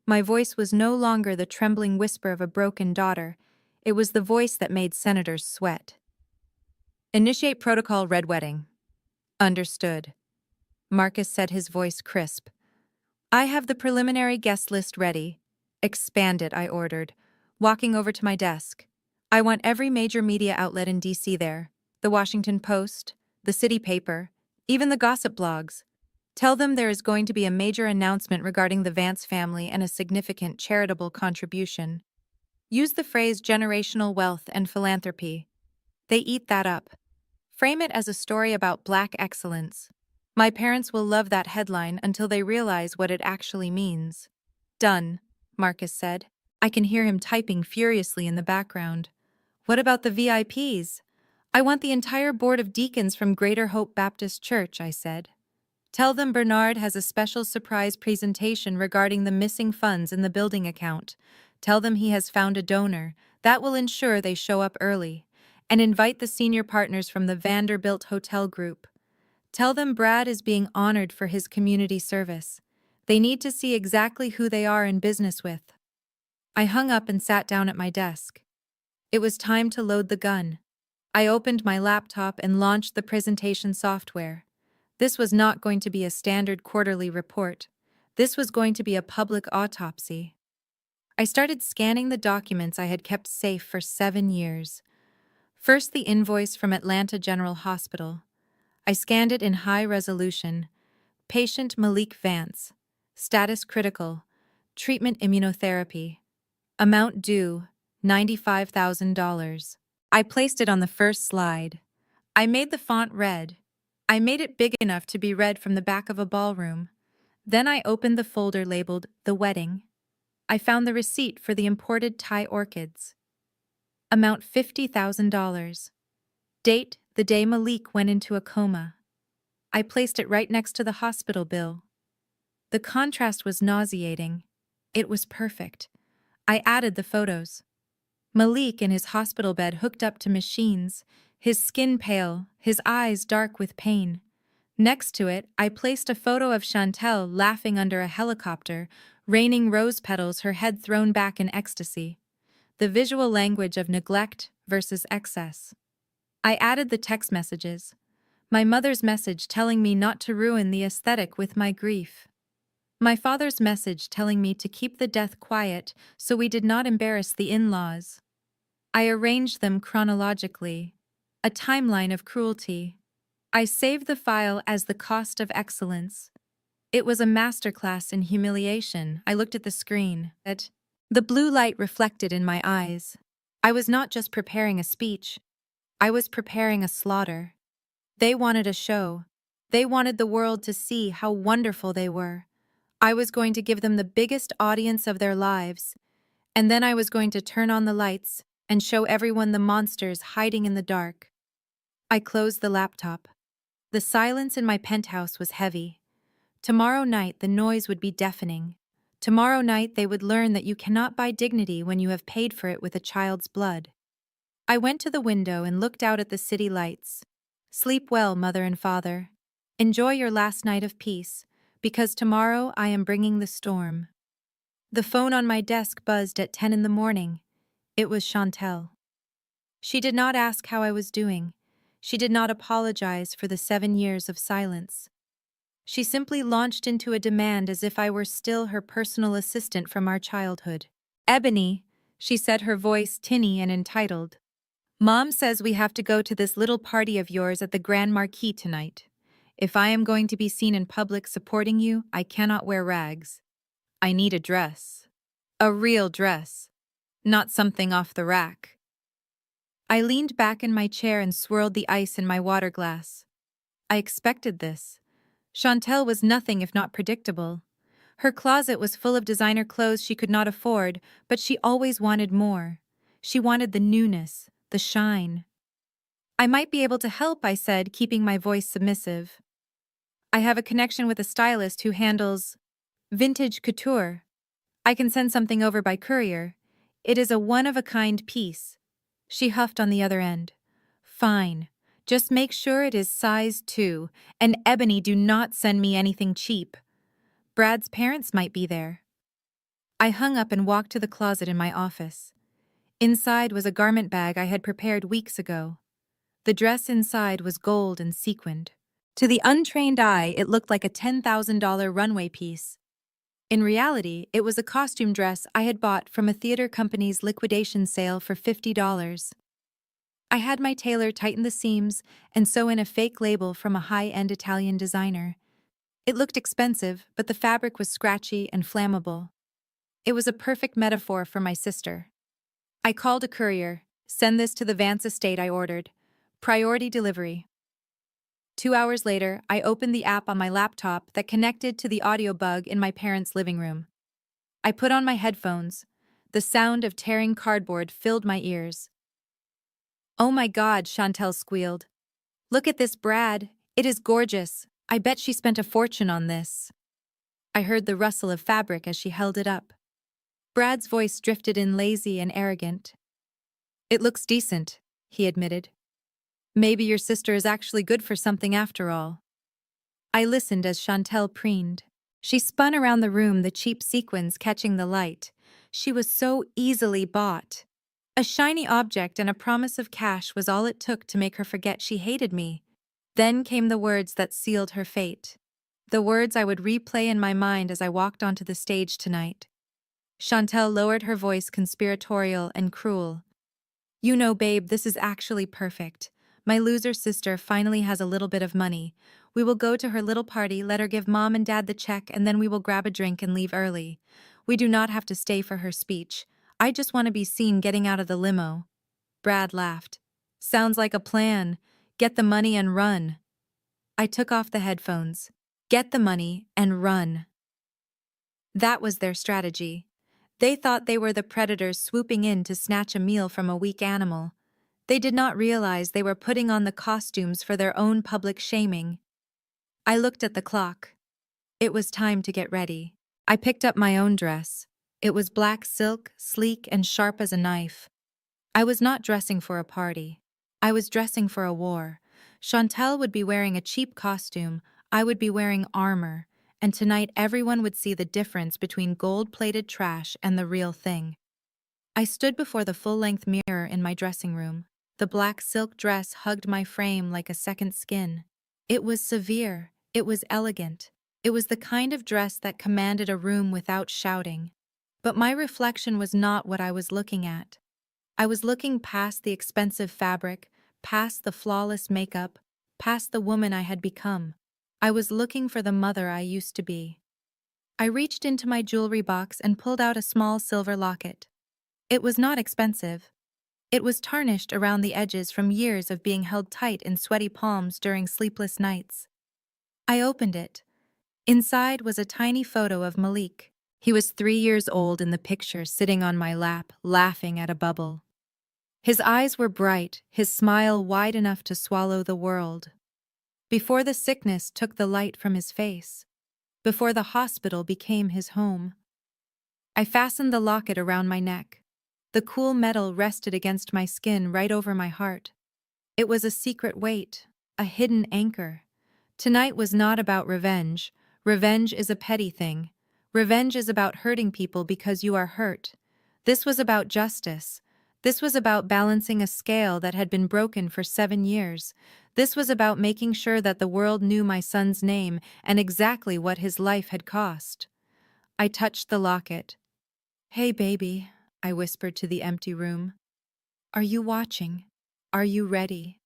My voice was no longer the trembling whisper of a broken daughter. It was the voice that made senators sweat. "Initiate protocol red wedding." "Understood." Marcus said, his voice crisp. "I have the preliminary guest list ready." "Expand it," I ordered, walking over to my desk. "I want every major media outlet in DC there. The Washington Post, the city paper, even the gossip blogs. Tell them there is going to be a major announcement regarding the Vance family and a significant charitable contribution. Use the phrase generational wealth and philanthropy. They eat that up. Frame it as a story about Black excellence. My parents will love that headline until they realize what it actually means." "Done," Marcus said. I can hear him typing furiously in the background. "What about the VIPs? I want the entire board of deacons from Greater Hope Baptist Church," I said. "Tell them Bernard has a special surprise presentation regarding the missing funds in the building account. Tell them he has found a donor. That will ensure they show up early. And invite the senior partners from the Vanderbilt Hotel Group. Tell them Brad is being honored for his community service. They need to see exactly who they are in business with." I hung up and sat down at my desk. It was time to load the gun. I opened my laptop and launched the presentation software. This was not going to be a standard quarterly report. This was going to be a public autopsy. I started scanning the documents I had kept safe for 7 years. First, the invoice from Atlanta General Hospital. I scanned it in high resolution. Patient Malik Vance. Status critical. Treatment immunotherapy. Amount due, $95,000. I placed it on the first slide. I made the font red. I made it big enough to be read from the back of a ballroom. Then I opened the folder labeled The Wedding. I found the receipt for the imported Thai orchids. Amount $50,000. Date, the day Malik went into a coma. I placed it right next to the hospital bill. The contrast was nauseating. It was perfect. I added the photos. Malik in his hospital bed hooked up to machines, his skin pale, his eyes dark with pain. Next to it, I placed a photo of Chantel laughing under a helicopter, raining rose petals, her head thrown back in ecstasy. The visual language of neglect versus excess. I added the text messages. My mother's message telling me not to ruin the aesthetic with my grief. My father's message telling me to keep the death quiet so we did not embarrass the in-laws. I arranged them chronologically. A timeline of cruelty. I saved the file as the cost of excellence. It was a masterclass in humiliation. I looked at the screen. The blue light reflected in my eyes. I was not just preparing a speech. I was preparing a slaughter. They wanted a show. They wanted the world to see how wonderful they were. I was going to give them the biggest audience of their lives. And then I was going to turn on the lights and show everyone the monsters hiding in the dark. I closed the laptop. The silence in my penthouse was heavy. Tomorrow night the noise would be deafening. Tomorrow night they would learn that you cannot buy dignity when you have paid for it with a child's blood. I went to the window and looked out at the city lights. Sleep well, mother and father. Enjoy your last night of peace, because tomorrow I am bringing the storm. The phone on my desk buzzed at 10 in the morning. It was Chantel. She did not ask how I was doing. She did not apologize for the 7 years of silence. She simply launched into a demand as if I were still her personal assistant from our childhood. "Ebony," she said, her voice tinny and entitled. "Mom says we have to go to this little party of yours at the Grand Marquis tonight. If I am going to be seen in public supporting you, I cannot wear rags. I need a dress. A real dress. Not something off the rack." I leaned back in my chair and swirled the ice in my water glass. I expected this. Chantel was nothing if not predictable. Her closet was full of designer clothes she could not afford, but she always wanted more. She wanted the newness, the shine. I might be able to help, I said, keeping my voice submissive. I have a connection with a stylist who handles vintage couture. I can send something over by courier. It is a one-of-a-kind piece. She huffed on the other end. Fine. Just make sure it is size 2, and Ebony, do not send me anything cheap. Brad's parents might be there. I hung up and walked to the closet in my office. Inside was a garment bag I had prepared weeks ago. The dress inside was gold and sequined. To the untrained eye, it looked like a $10,000 runway piece. In reality, it was a costume dress I had bought from a theater company's liquidation sale for $50. I had my tailor tighten the seams and sew in a fake label from a high-end Italian designer. It looked expensive, but the fabric was scratchy and flammable. It was a perfect metaphor for my sister. I called a courier. Send this to the Vance estate, I ordered. Priority delivery. 2 hours later, I opened the app on my laptop that connected to the audio bug in my parents' living room. I put on my headphones. The sound of tearing cardboard filled my ears. Oh my God, Chantel squealed. Look at this, Brad. It is gorgeous. I bet she spent a fortune on this. I heard the rustle of fabric as she held it up. Brad's voice drifted in, lazy and arrogant. It looks decent, he admitted. Maybe your sister is actually good for something after all. I listened as Chantel preened. She spun around the room, the cheap sequins catching the light. She was so easily bought. A shiny object and a promise of cash was all it took to make her forget she hated me. Then came the words that sealed her fate. The words I would replay in my mind as I walked onto the stage tonight. Chantel lowered her voice, conspiratorial and cruel. You know, babe, this is actually perfect. My loser sister finally has a little bit of money. We will go to her little party, let her give mom and dad the check, and then we will grab a drink and leave early. We do not have to stay for her speech. I just want to be seen getting out of the limo. Brad laughed. Sounds like a plan. Get the money and run. I took off the headphones. Get the money and run. That was their strategy. They thought they were the predators swooping in to snatch a meal from a weak animal. They did not realize they were putting on the costumes for their own public shaming. I looked at the clock. It was time to get ready. I picked up my own dress. It was black silk, sleek and sharp as a knife. I was not dressing for a party. I was dressing for a war. Chantel would be wearing a cheap costume. I would be wearing armor. And tonight everyone would see the difference between gold-plated trash and the real thing. I stood before the full-length mirror in my dressing room. The black silk dress hugged my frame like a second skin. It was severe. It was elegant. It was the kind of dress that commanded a room without shouting. But my reflection was not what I was looking at. I was looking past the expensive fabric, past the flawless makeup, past the woman I had become. I was looking for the mother I used to be. I reached into my jewelry box and pulled out a small silver locket. It was not expensive. It was tarnished around the edges from years of being held tight in sweaty palms during sleepless nights. I opened it. Inside was a tiny photo of Malik. He was 3 years old in the picture, sitting on my lap, laughing at a bubble. His eyes were bright, his smile wide enough to swallow the world. Before the sickness took the light from his face. Before the hospital became his home. I fastened the locket around my neck. The cool metal rested against my skin right over my heart. It was a secret weight, a hidden anchor. Tonight was not about revenge. Revenge is a petty thing. Revenge is about hurting people because you are hurt. This was about justice. This was about balancing a scale that had been broken for 7 years. This was about making sure that the world knew my son's name and exactly what his life had cost. I touched the locket. Hey, baby, I whispered to the empty room. Are you watching? Are you ready?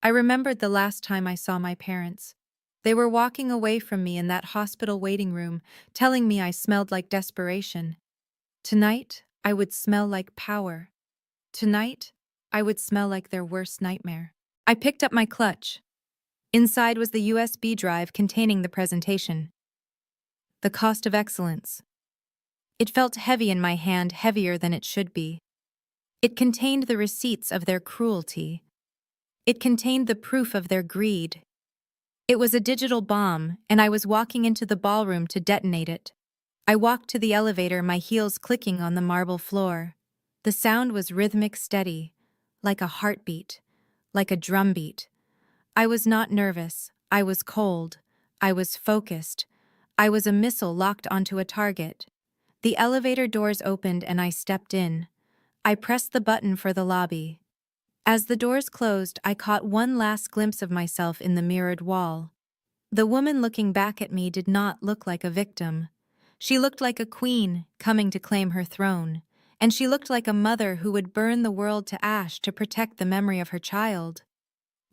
I remembered the last time I saw my parents. They were walking away from me in that hospital waiting room, telling me I smelled like desperation. Tonight, I would smell like power. Tonight, I would smell like their worst nightmare. I picked up my clutch. Inside was the USB drive containing the presentation. The cost of excellence. It felt heavy in my hand, heavier than it should be. It contained the receipts of their cruelty. It contained the proof of their greed. It was a digital bomb, and I was walking into the ballroom to detonate it. I walked to the elevator, my heels clicking on the marble floor. The sound was rhythmic, steady, like a heartbeat, like a drumbeat. I was not nervous. I was cold. I was focused. I was a missile locked onto a target. The elevator doors opened and I stepped in. I pressed the button for the lobby. As the doors closed, I caught one last glimpse of myself in the mirrored wall. The woman looking back at me did not look like a victim. She looked like a queen coming to claim her throne, and she looked like a mother who would burn the world to ash to protect the memory of her child.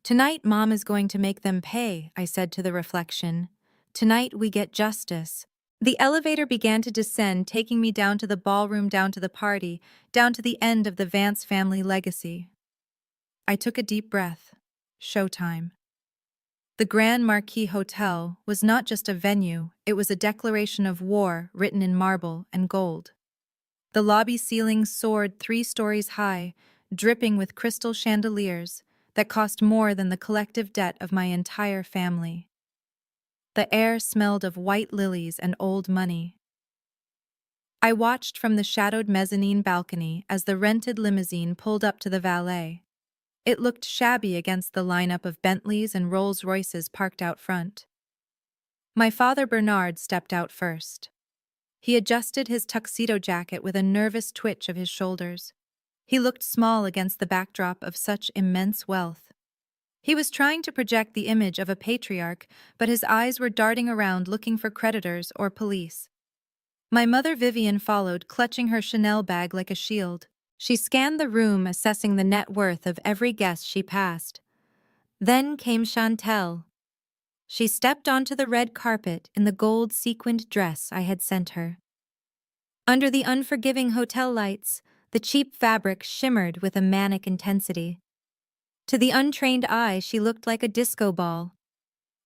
"Tonight, Mom is going to make them pay," I said to the reflection. "Tonight we get justice." The elevator began to descend, taking me down to the ballroom, down to the party, down to the end of the Vance family legacy. I took a deep breath. Showtime. The Grand Marquis Hotel was not just a venue, it was a declaration of war written in marble and gold. The lobby ceiling soared 3 stories high, dripping with crystal chandeliers that cost more than the collective debt of my entire family. The air smelled of white lilies and old money. I watched from the shadowed mezzanine balcony as the rented limousine pulled up to the valet. It looked shabby against the lineup of Bentleys and Rolls-Royces parked out front. My father Bernard stepped out first. He adjusted his tuxedo jacket with a nervous twitch of his shoulders. He looked small against the backdrop of such immense wealth. He was trying to project the image of a patriarch, but his eyes were darting around looking for creditors or police. My mother Vivian followed, clutching her Chanel bag like a shield. She scanned the room, assessing the net worth of every guest she passed. Then came Chantel. She stepped onto the red carpet in the gold sequined dress I had sent her. Under the unforgiving hotel lights, the cheap fabric shimmered with a manic intensity. To the untrained eye, she looked like a disco ball.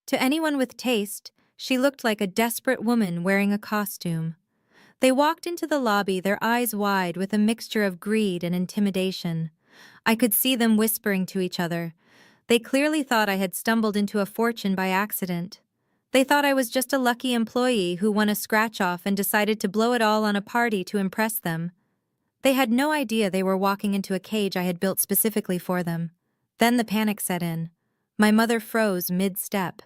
To anyone with taste, she looked like a desperate woman wearing a costume. They walked into the lobby, their eyes wide with a mixture of greed and intimidation. I could see them whispering to each other. They clearly thought I had stumbled into a fortune by accident. They thought I was just a lucky employee who won a scratch-off and decided to blow it all on a party to impress them. They had no idea they were walking into a cage I had built specifically for them. Then the panic set in. My mother froze mid-step.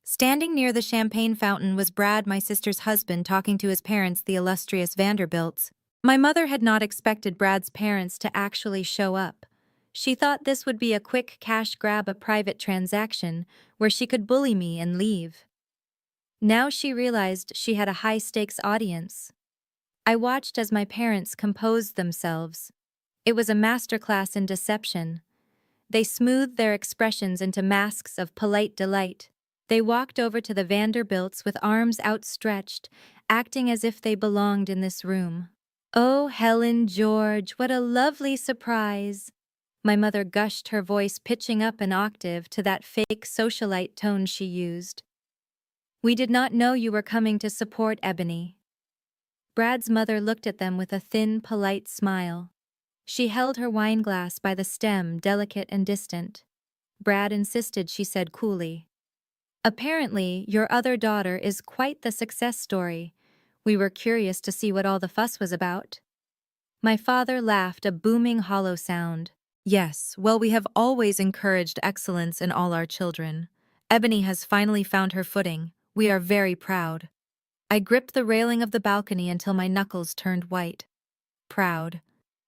Standing near the champagne fountain was Brad, my sister's husband, talking to his parents, the illustrious Vanderbilts. My mother had not expected Brad's parents to actually show up. She thought this would be a quick cash grab, a private transaction, where she could bully me and leave. Now she realized she had a high-stakes audience. I watched as my parents composed themselves. It was a masterclass in deception. They smoothed their expressions into masks of polite delight. They walked over to the Vanderbilts with arms outstretched, acting as if they belonged in this room. "Oh, Helen, George, what a lovely surprise!" My mother gushed, her voice pitching up an octave to that fake socialite tone she used. "We did not know you were coming to support Ebony." Brad's mother looked at them with a thin, polite smile. She held her wineglass by the stem, delicate and distant. "Brad insisted," she said coolly. "Apparently, your other daughter is quite the success story. We were curious to see what all the fuss was about." My father laughed, a booming, hollow sound. "Yes, well, we have always encouraged excellence in all our children. Ebony has finally found her footing. We are very proud." I gripped the railing of the balcony until my knuckles turned white. Proud.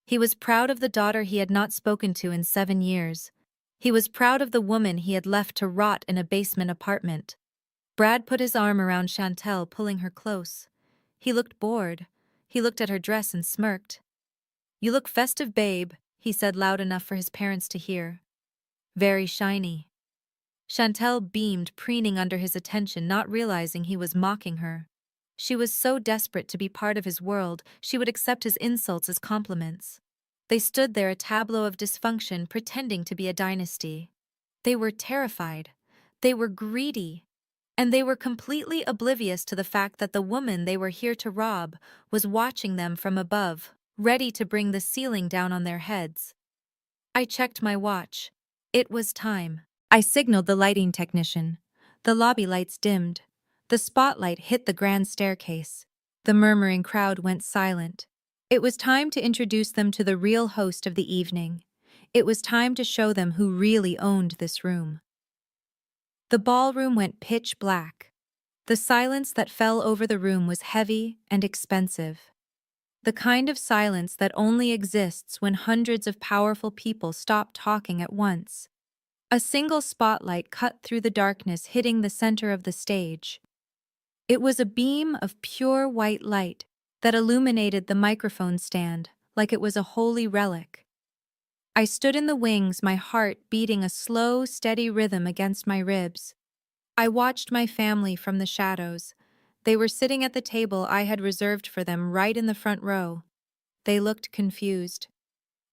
He was proud of the daughter he had not spoken to in 7 years. He was proud of the woman he had left to rot in a basement apartment. Brad put his arm around Chantel, pulling her close. He looked bored. He looked at her dress and smirked. "You look festive, babe," he said loud enough for his parents to hear. "Very shiny." Chantel beamed, preening under his attention, not realizing he was mocking her. She was so desperate to be part of his world, she would accept his insults as compliments. They stood there, a tableau of dysfunction, pretending to be a dynasty. They were terrified. They were greedy. And they were completely oblivious to the fact that the woman they were here to rob was watching them from above, ready to bring the ceiling down on their heads. I checked my watch. It was time. I signaled the lighting technician. The lobby lights dimmed. The spotlight hit the grand staircase. The murmuring crowd went silent. It was time to introduce them to the real host of the evening. It was time to show them who really owned this room. The ballroom went pitch black. The silence that fell over the room was heavy and expensive. The kind of silence that only exists when hundreds of powerful people stop talking at once. A single spotlight cut through the darkness, hitting the center of the stage. It was a beam of pure white light that illuminated the microphone stand like it was a holy relic. I stood in the wings, my heart beating a slow, steady rhythm against my ribs. I watched my family from the shadows. They were sitting at the table I had reserved for them right in the front row. They looked confused.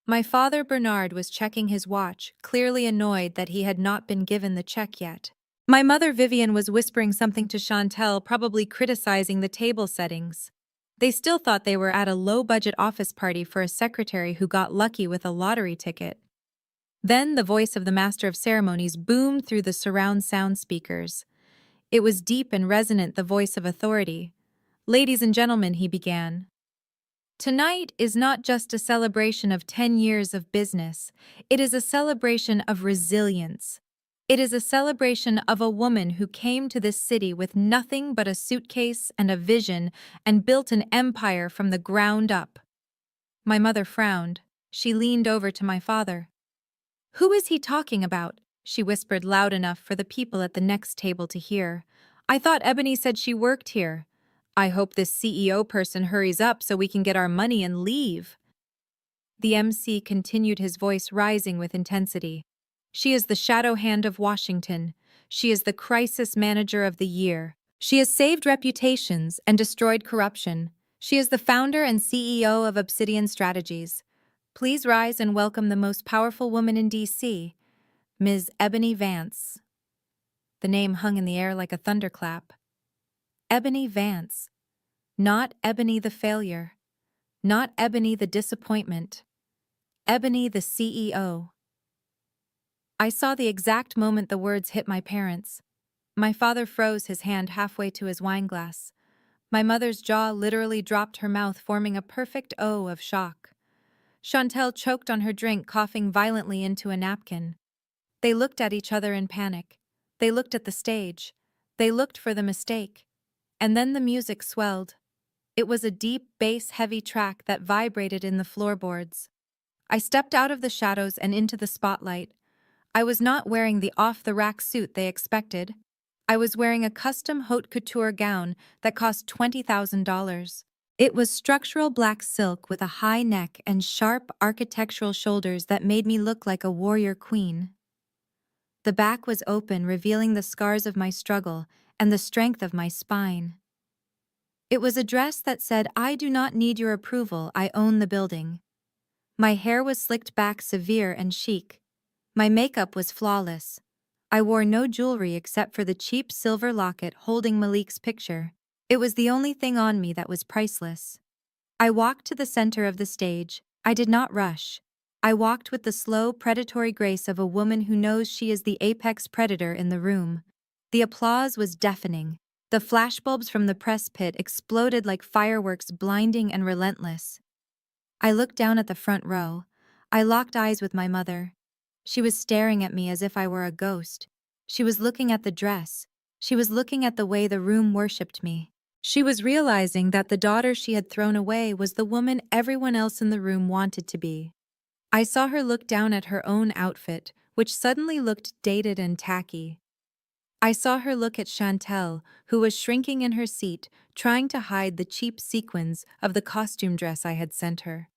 My father Bernard was checking his watch, clearly annoyed that he had not been given the check yet. My mother Vivian was whispering something to Chantel, probably criticizing the table settings. They still thought they were at a low-budget office party for a secretary who got lucky with a lottery ticket. Then the voice of the master of ceremonies boomed through the surround sound speakers. It was deep and resonant, the voice of authority. "Ladies and gentlemen," he began. "Tonight is not just a celebration of 10 years of business. It is a celebration of resilience. It is a celebration of a woman who came to this city with nothing but a suitcase and a vision and built an empire from the ground up." My mother frowned. She leaned over to my father. "Who is he talking about?" she whispered loud enough for the people at the next table to hear. "I thought Ebony said she worked here. I hope this CEO person hurries up so we can get our money and leave." The MC continued, his voice rising with intensity. "She is the shadow hand of Washington. She is the crisis manager of the year. She has saved reputations and destroyed corruption. She is the founder and CEO of Obsidian Strategies. Please rise and welcome the most powerful woman in D.C., Ms. Ebony Vance." The name hung in the air like a thunderclap. Ebony Vance. Not Ebony the failure. Not Ebony the disappointment. Ebony the CEO. I saw the exact moment the words hit my parents. My father froze, his hand halfway to his wineglass. My mother's jaw literally dropped, her mouth forming a perfect O of shock. Chantel choked on her drink, coughing violently into a napkin. They looked at each other in panic. They looked at the stage. They looked for the mistake. And then the music swelled. It was a deep, bass-heavy track that vibrated in the floorboards. I stepped out of the shadows and into the spotlight. I was not wearing the off-the-rack suit they expected. I was wearing a custom haute couture gown that cost $20,000. It was structural black silk with a high neck and sharp architectural shoulders that made me look like a warrior queen. The back was open, revealing the scars of my struggle and the strength of my spine. It was a dress that said, "I do not need your approval, I own the building." My hair was slicked back, severe and chic. My makeup was flawless. I wore no jewelry except for the cheap silver locket holding Malik's picture. It was the only thing on me that was priceless. I walked to the center of the stage. I did not rush. I walked with the slow, predatory grace of a woman who knows she is the apex predator in the room. The applause was deafening. The flashbulbs from the press pit exploded like fireworks, blinding and relentless. I looked down at the front row. I locked eyes with my mother. She was staring at me as if I were a ghost. She was looking at the dress. She was looking at the way the room worshipped me. She was realizing that the daughter she had thrown away was the woman everyone else in the room wanted to be. I saw her look down at her own outfit, which suddenly looked dated and tacky. I saw her look at Chantel, who was shrinking in her seat, trying to hide the cheap sequins of the costume dress I had sent her.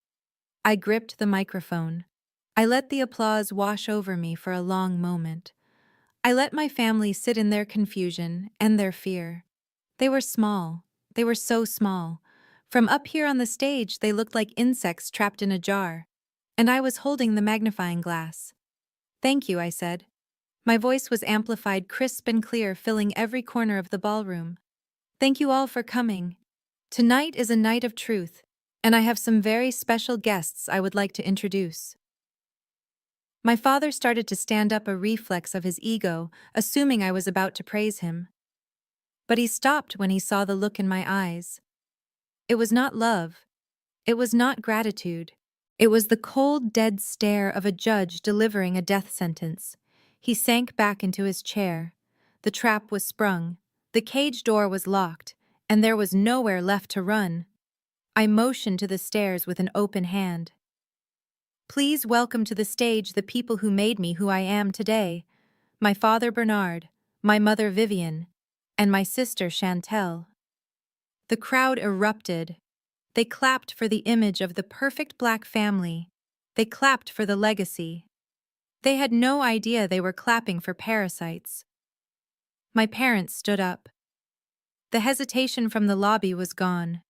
I gripped the microphone. I let the applause wash over me for a long moment. I let my family sit in their confusion and their fear. They were small. They were so small. From up here on the stage, they looked like insects trapped in a jar. And I was holding the magnifying glass. "Thank you," I said. My voice was amplified, crisp and clear, filling every corner of the ballroom. Thank you all for coming. Tonight is a night of truth, and I have some very special guests I would like to introduce. My father started to stand up, a reflex of his ego, assuming I was about to praise him. But he stopped when he saw the look in my eyes. It was not love. It was not gratitude. It was the cold, dead stare of a judge delivering a death sentence. He sank back into his chair. The trap was sprung. The cage door was locked, and there was nowhere left to run. I motioned to the stairs with an open hand. Please welcome to the stage the people who made me who I am today. My father Bernard, my mother Vivian, and my sister Chantel. The crowd erupted. They clapped for the image of the perfect black family. They clapped for the legacy. They had no idea they were clapping for parasites. My parents stood up. The hesitation from the lobby was gone.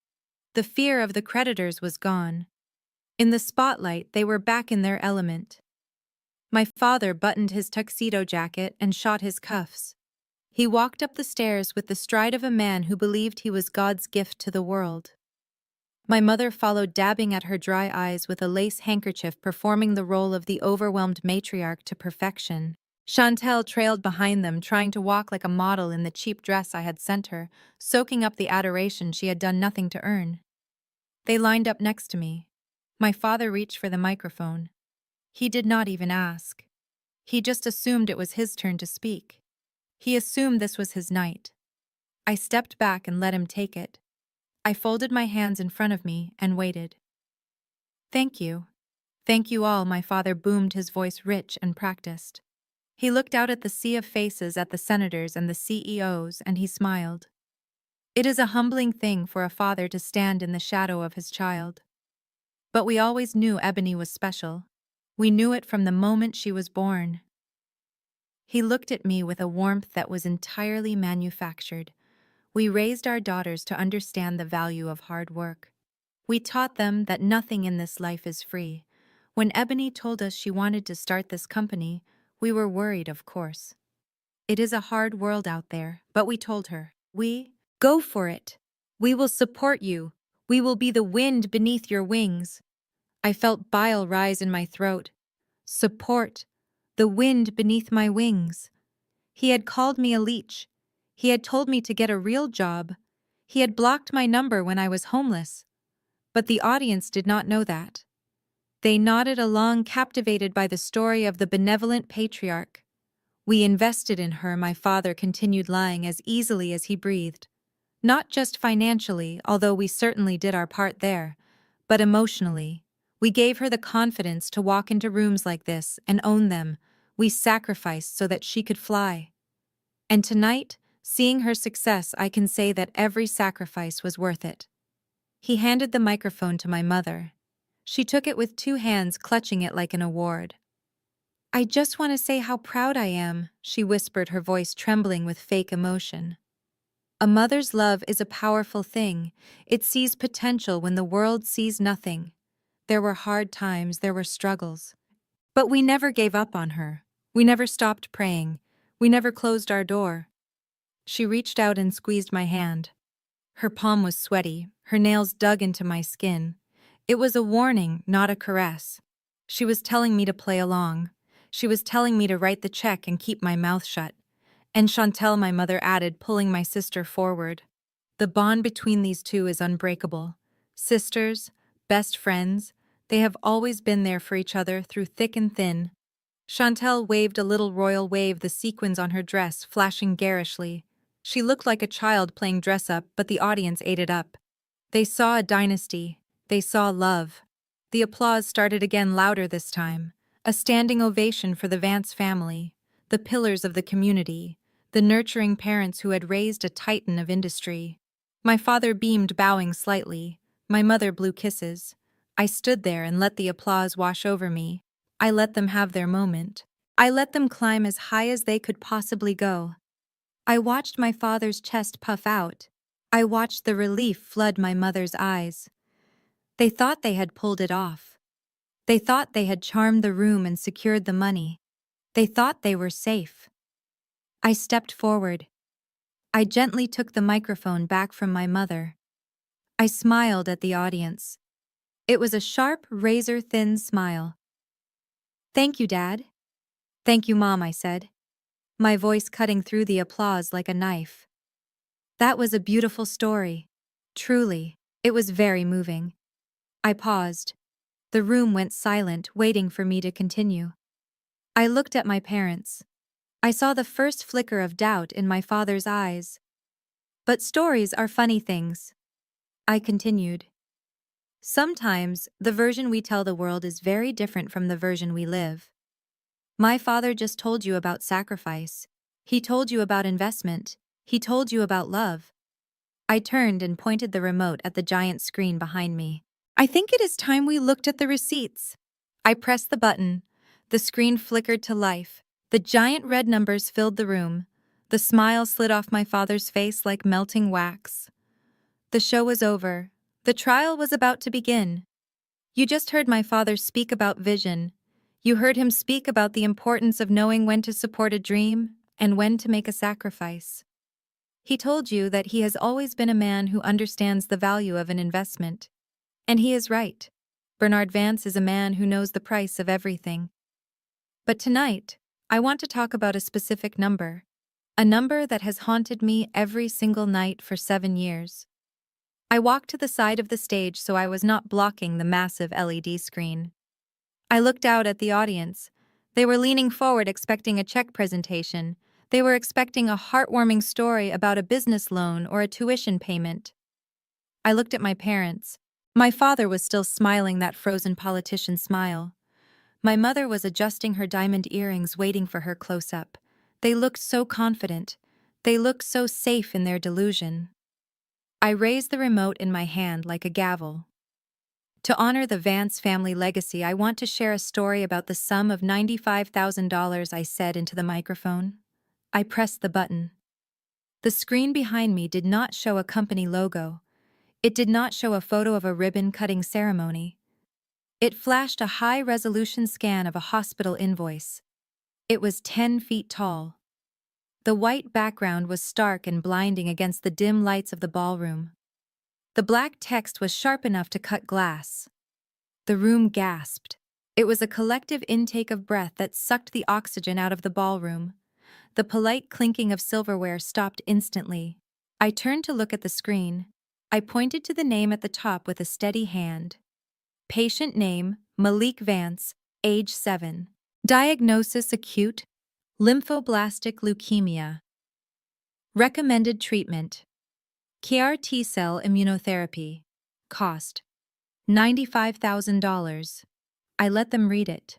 The fear of the creditors was gone. In the spotlight, they were back in their element. My father buttoned his tuxedo jacket and shot his cuffs. He walked up the stairs with the stride of a man who believed he was God's gift to the world. My mother followed, dabbing at her dry eyes with a lace handkerchief, performing the role of the overwhelmed matriarch to perfection. Chantel trailed behind them, trying to walk like a model in the cheap dress I had sent her, soaking up the adoration she had done nothing to earn. They lined up next to me. My father reached for the microphone. He did not even ask. He just assumed it was his turn to speak. He assumed this was his night. I stepped back and let him take it. I folded my hands in front of me and waited. Thank you. Thank you all, my father boomed, his voice rich and practiced. He looked out at the sea of faces, at the senators and the CEOs, and he smiled. It is a humbling thing for a father to stand in the shadow of his child. But we always knew Ebony was special. We knew it from the moment she was born. He looked at me with a warmth that was entirely manufactured. We raised our daughters to understand the value of hard work. We taught them that nothing in this life is free. When Ebony told us she wanted to start this company, we were worried, of course. It is a hard world out there, but we told her, go for it. We will support you. We will be the wind beneath your wings. I felt bile rise in my throat. Support. The wind beneath my wings. He had called me a leech. He had told me to get a real job. He had blocked my number when I was homeless. But the audience did not know that. They nodded along, captivated by the story of the benevolent patriarch. We invested in her, my father continued, lying as easily as he breathed. Not just financially, although we certainly did our part there, but emotionally. We gave her the confidence to walk into rooms like this and own them. We sacrificed so that she could fly. And tonight, seeing her success, I can say that every sacrifice was worth it. He handed the microphone to my mother. She took it with two hands, clutching it like an award. I just want to say how proud I am, she whispered, her voice trembling with fake emotion. A mother's love is a powerful thing. It sees potential when the world sees nothing. There were hard times, there were struggles. But we never gave up on her. We never stopped praying. We never closed our door. She reached out and squeezed my hand. Her palm was sweaty, her nails dug into my skin. It was a warning, not a caress. She was telling me to play along. She was telling me to write the check and keep my mouth shut. And Chantel, my mother added, pulling my sister forward. The bond between these two is unbreakable. Sisters, best friends, they have always been there for each other through thick and thin. Chantel waved a little royal wave, the sequins on her dress flashing garishly. She looked like a child playing dress-up, but the audience ate it up. They saw a dynasty. They saw love. The applause started again, louder this time. A standing ovation for the Vance family, the pillars of the community, the nurturing parents who had raised a titan of industry. My father beamed, bowing slightly. My mother blew kisses. I stood there and let the applause wash over me. I let them have their moment. I let them climb as high as they could possibly go. I watched my father's chest puff out. I watched the relief flood my mother's eyes. They thought they had pulled it off. They thought they had charmed the room and secured the money. They thought they were safe. I stepped forward. I gently took the microphone back from my mother. I smiled at the audience. It was a sharp, razor-thin smile. "Thank you, Dad." "Thank you, Mom," I said, my voice cutting through the applause like a knife. That was a beautiful story. Truly, it was very moving. I paused. The room went silent, waiting for me to continue. I looked at my parents. I saw the first flicker of doubt in my father's eyes. "But stories are funny things," I continued. "Sometimes, the version we tell the world is very different from the version we live. My father just told you about sacrifice. He told you about investment. He told you about love." I turned and pointed the remote at the giant screen behind me. "I think it is time we looked at the receipts." I pressed the button. The screen flickered to life. The giant red numbers filled the room. The smile slid off my father's face like melting wax. The show was over. The trial was about to begin. You just heard my father speak about vision. You heard him speak about the importance of knowing when to support a dream and when to make a sacrifice. He told you that he has always been a man who understands the value of an investment. And he is right. Bernard Vance is a man who knows the price of everything. But tonight, I want to talk about a specific number. A number that has haunted me every single night for 7 years. I walked to the side of the stage so I was not blocking the massive LED screen. I looked out at the audience. They were leaning forward expecting a check presentation. They were expecting a heartwarming story about a business loan or a tuition payment. I looked at my parents. My father was still smiling that frozen politician smile. My mother was adjusting her diamond earrings waiting for her close-up. They looked so confident. They looked so safe in their delusion. I raised the remote in my hand like a gavel. To honor the Vance family legacy, I want to share a story about the sum of $95,000, I said into the microphone. I pressed the button. The screen behind me did not show a company logo. It did not show a photo of a ribbon-cutting ceremony. It flashed a high-resolution scan of a hospital invoice. It was 10 feet tall. The white background was stark and blinding against the dim lights of the ballroom. The black text was sharp enough to cut glass. The room gasped. It was a collective intake of breath that sucked the oxygen out of the ballroom. The polite clinking of silverware stopped instantly. I turned to look at the screen. I pointed to the name at the top with a steady hand. Patient name, Malik Vance, age 7. Diagnosis acute, lymphoblastic leukemia. Recommended treatment, CAR T-cell immunotherapy. Cost, $95,000. I let them read it.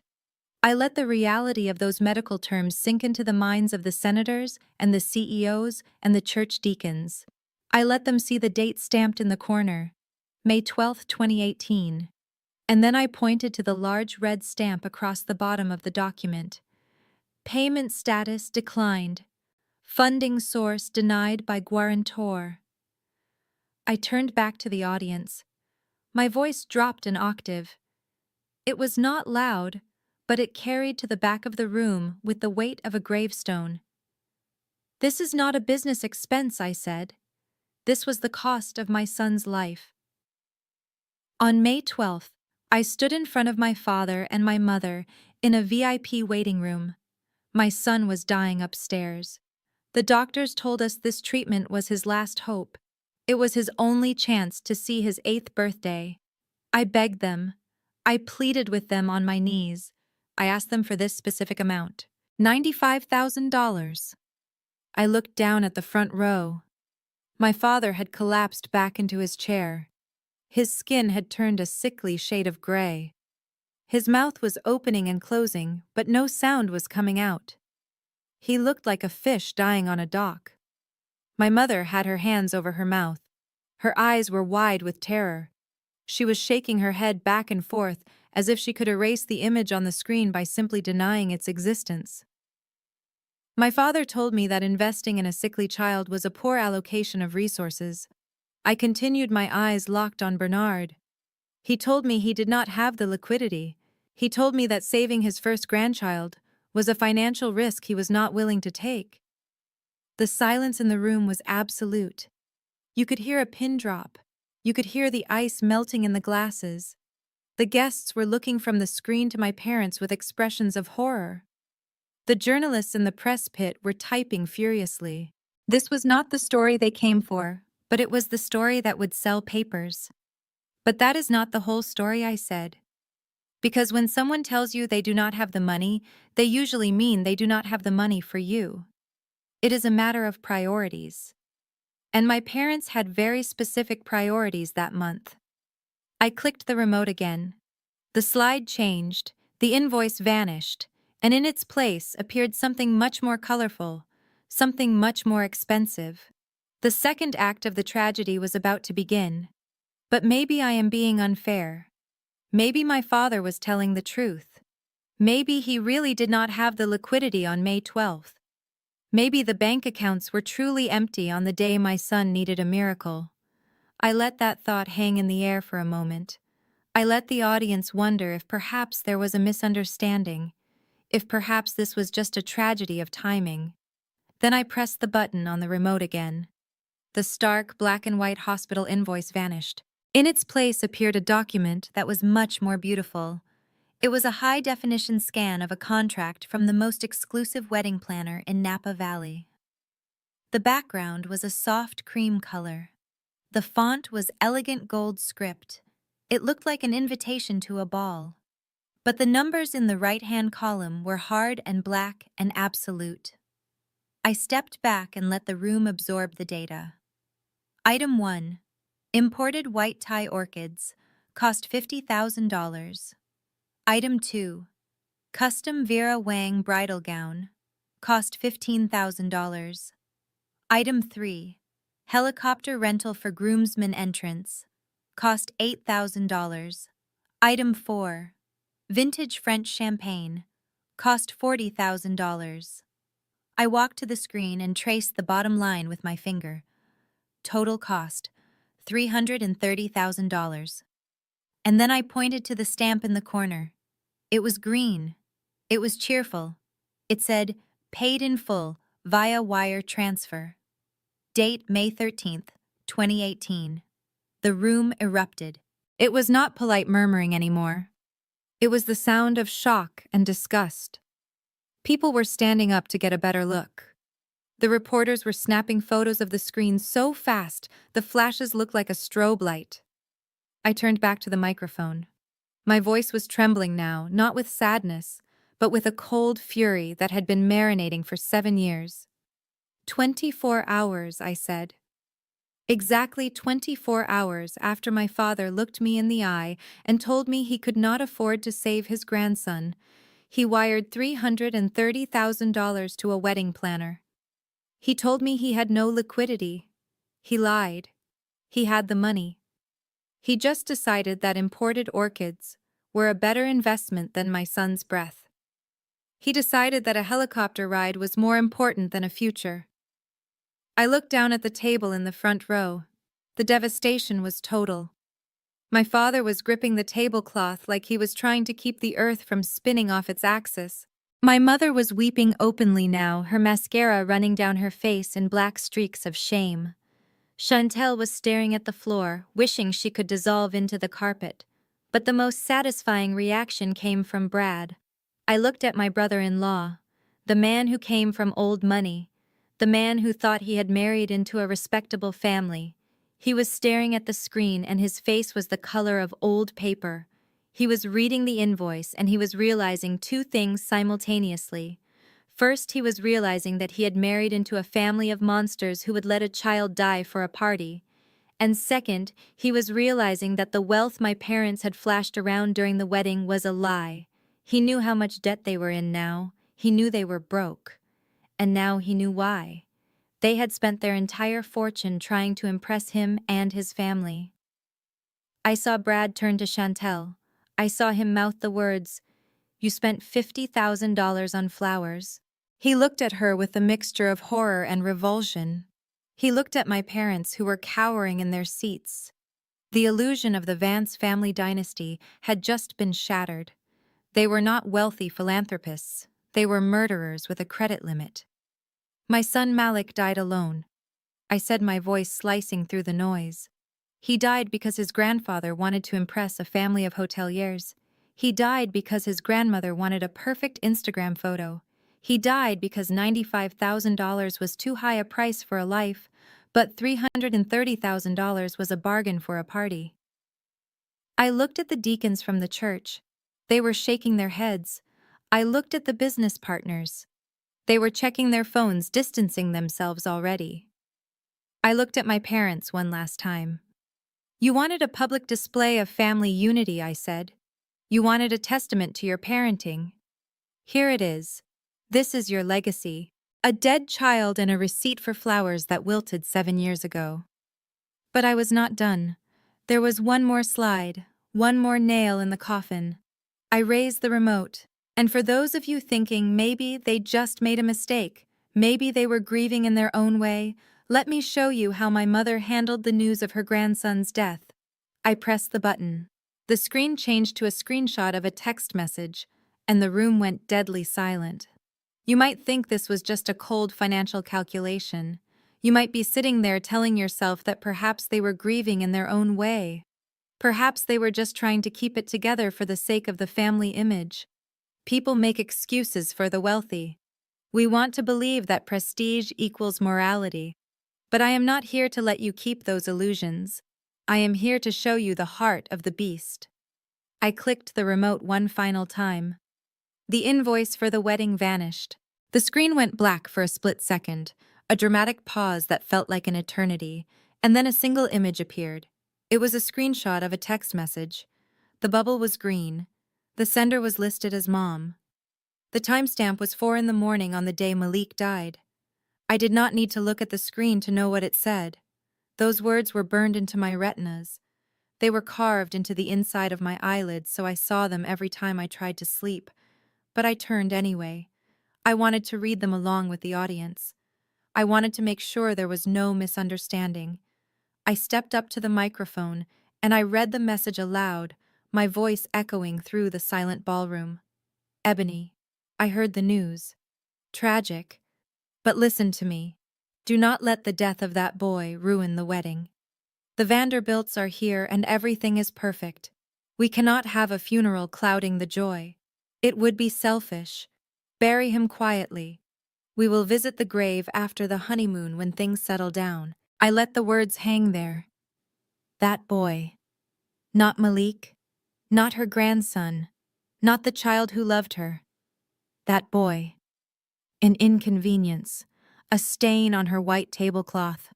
I let the reality of those medical terms sink into the minds of the senators and the CEOs and the church deacons. I let them see the date stamped in the corner, May 12, 2018. And then I pointed to the large red stamp across the bottom of the document. Payment status declined. Funding source denied by guarantor. I turned back to the audience. My voice dropped an octave. It was not loud, but it carried to the back of the room with the weight of a gravestone. "This is not a business expense," I said. "This was the cost of my son's life." On May 12th, I stood in front of my father and my mother in a VIP waiting room. My son was dying upstairs. The doctors told us this treatment was his last hope. It was his only chance to see his 8th birthday. I begged them. I pleaded with them on my knees. I asked them for this specific amount, $95,000. I looked down at the front row. My father had collapsed back into his chair. His skin had turned a sickly shade of gray. His mouth was opening and closing, but no sound was coming out. He looked like a fish dying on a dock. My mother had her hands over her mouth. Her eyes were wide with terror. She was shaking her head back and forth as if she could erase the image on the screen by simply denying its existence. My father told me that investing in a sickly child was a poor allocation of resources. I continued, my eyes locked on Bernard. He told me he did not have the liquidity. He told me that saving his first grandchild was a financial risk he was not willing to take. The silence in the room was absolute. You could hear a pin drop. You could hear the ice melting in the glasses. The guests were looking from the screen to my parents with expressions of horror. The journalists in the press pit were typing furiously. This was not the story they came for, but it was the story that would sell papers. But that is not the whole story, I said. Because when someone tells you they do not have the money, they usually mean they do not have the money for you. It is a matter of priorities. And my parents had very specific priorities that month. I clicked the remote again. The slide changed, the invoice vanished, and in its place appeared something much more colorful, something much more expensive. The second act of the tragedy was about to begin. But maybe I am being unfair. Maybe my father was telling the truth. Maybe he really did not have the liquidity on May 12th. Maybe the bank accounts were truly empty on the day my son needed a miracle. I let that thought hang in the air for a moment. I let the audience wonder if perhaps there was a misunderstanding, if perhaps this was just a tragedy of timing. Then I pressed the button on the remote again. The stark black and white hospital invoice vanished. In its place appeared a document that was much more beautiful. It was a high-definition scan of a contract from the most exclusive wedding planner in Napa Valley. The background was a soft cream color. The font was elegant gold script. It looked like an invitation to a ball. But the numbers in the right-hand column were hard and black and absolute. I stepped back and let the room absorb the data. Item 1. Imported white tie orchids, cost $50,000. Item 2. Custom Vera Wang bridal gown, cost $15,000. Item 3. Helicopter rental for groomsmen entrance, cost $8,000. Item 4. Vintage French champagne, cost $40,000. I walked to the screen and traced the bottom line with my finger. Total cost, $330,000. And then I pointed to the stamp in the corner. It was green. It was cheerful. It said, paid in full, via wire transfer. Date May 13th, 2018. The room erupted. It was not polite murmuring anymore. It was the sound of shock and disgust. People were standing up to get a better look. The reporters were snapping photos of the screen so fast, the flashes looked like a strobe light. I turned back to the microphone. My voice was trembling now, not with sadness, but with a cold fury that had been marinating for 7 years. 24 hours, I said. Exactly 24 hours after my father looked me in the eye and told me he could not afford to save his grandson, he wired $330,000 to a wedding planner. He told me he had no liquidity. He lied. He had the money. He just decided that imported orchids were a better investment than my son's breath. He decided that a helicopter ride was more important than a future. I looked down at the table in the front row. The devastation was total. My father was gripping the tablecloth like he was trying to keep the earth from spinning off its axis. My mother was weeping openly now, her mascara running down her face in black streaks of shame. Chantel was staring at the floor, wishing she could dissolve into the carpet. But the most satisfying reaction came from Brad. I looked at my brother-in-law, the man who came from old money, the man who thought he had married into a respectable family. He was staring at the screen and his face was the color of old paper. He was reading the invoice and he was realizing 2 things simultaneously. First, he was realizing that he had married into a family of monsters who would let a child die for a party. And second, he was realizing that the wealth my parents had flashed around during the wedding was a lie. He knew how much debt they were in now. He knew they were broke. And now he knew why. They had spent their entire fortune trying to impress him and his family. I saw Brad turn to Chantel. I saw him mouth the words, "You spent $50,000 on flowers." He looked at her with a mixture of horror and revulsion. He looked at my parents who were cowering in their seats. The illusion of the Vance family dynasty had just been shattered. They were not wealthy philanthropists. They were murderers with a credit limit. My son Malik died alone. I said, my voice slicing through the noise. He died because his grandfather wanted to impress a family of hoteliers. He died because his grandmother wanted a perfect Instagram photo. He died because $95,000 was too high a price for a life, but $330,000 was a bargain for a party. I looked at the deacons from the church. They were shaking their heads. I looked at the business partners. They were checking their phones, distancing themselves already. I looked at my parents one last time. You wanted a public display of family unity, I said. You wanted a testament to your parenting. Here it is. This is your legacy. A dead child and a receipt for flowers that wilted 7 years ago. But I was not done. There was one more slide, one more nail in the coffin. I raised the remote, and for those of you thinking maybe they just made a mistake, maybe they were grieving in their own way, let me show you how my mother handled the news of her grandson's death. I pressed the button. The screen changed to a screenshot of a text message, and the room went deadly silent. You might think this was just a cold financial calculation. You might be sitting there telling yourself that perhaps they were grieving in their own way. Perhaps they were just trying to keep it together for the sake of the family image. People make excuses for the wealthy. We want to believe that prestige equals morality. But I am not here to let you keep those illusions. I am here to show you the heart of the beast. I clicked the remote one final time. The invoice for the wedding vanished. The screen went black for a split second, a dramatic pause that felt like an eternity, and then a single image appeared. It was a screenshot of a text message. The bubble was green. The sender was listed as Mom. The timestamp was 4 a.m. on the day Malik died. I did not need to look at the screen to know what it said. Those words were burned into my retinas. They were carved into the inside of my eyelids, so I saw them every time I tried to sleep. But I turned anyway. I wanted to read them along with the audience. I wanted to make sure there was no misunderstanding. I stepped up to the microphone, and I read the message aloud, my voice echoing through the silent ballroom. Ebony, I heard the news. Tragic. But listen to me. Do not let the death of that boy ruin the wedding. The Vanderbilts are here and everything is perfect. We cannot have a funeral clouding the joy. It would be selfish. Bury him quietly. We will visit the grave after the honeymoon when things settle down. I let the words hang there. That boy. Not Malik. Not her grandson. Not the child who loved her. That boy. An inconvenience. A stain on her white tablecloth.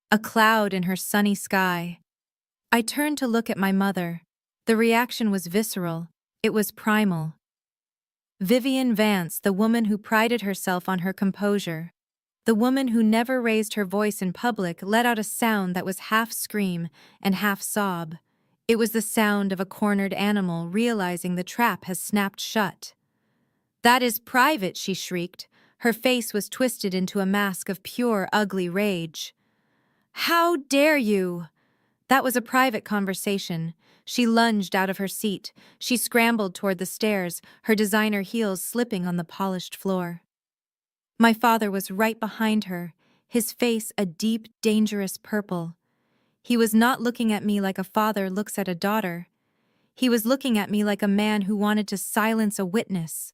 A cloud in her sunny sky. I turned to look at my mother. The reaction was visceral. It was primal. Ebony Vance, the woman who prided herself on her composure, the woman who never raised her voice in public, let out a sound that was half scream and half sob. It was the sound of a cornered animal realizing the trap has snapped shut. That is private, she shrieked. Her face was twisted into a mask of pure, ugly rage. How dare you? That was a private conversation. She lunged out of her seat. She scrambled toward the stairs, her designer heels slipping on the polished floor. My father was right behind her, his face a deep, dangerous purple. He was not looking at me like a father looks at a daughter. He was looking at me like a man who wanted to silence a witness.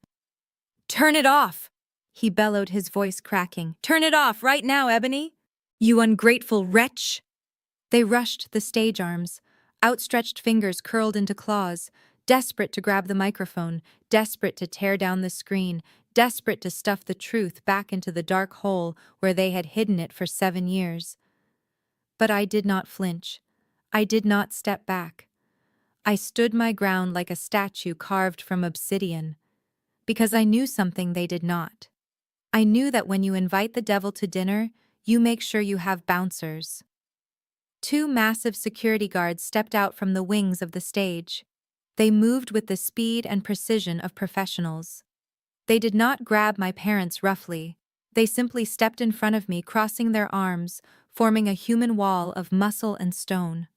"Turn it off!" he bellowed, his voice cracking. "Turn it off right now, Ebony! You ungrateful wretch!" They rushed the stage arms. Outstretched fingers curled into claws, desperate to grab the microphone, desperate to tear down the screen, desperate to stuff the truth back into the dark hole where they had hidden it for 7 years. But I did not flinch. I did not step back. I stood my ground like a statue carved from obsidian, because I knew something they did not. I knew that when you invite the devil to dinner, you make sure you have bouncers. 2 massive security guards stepped out from the wings of the stage. They moved with the speed and precision of professionals. They did not grab my parents roughly. They simply stepped in front of me, crossing their arms, forming a human wall of muscle and stone.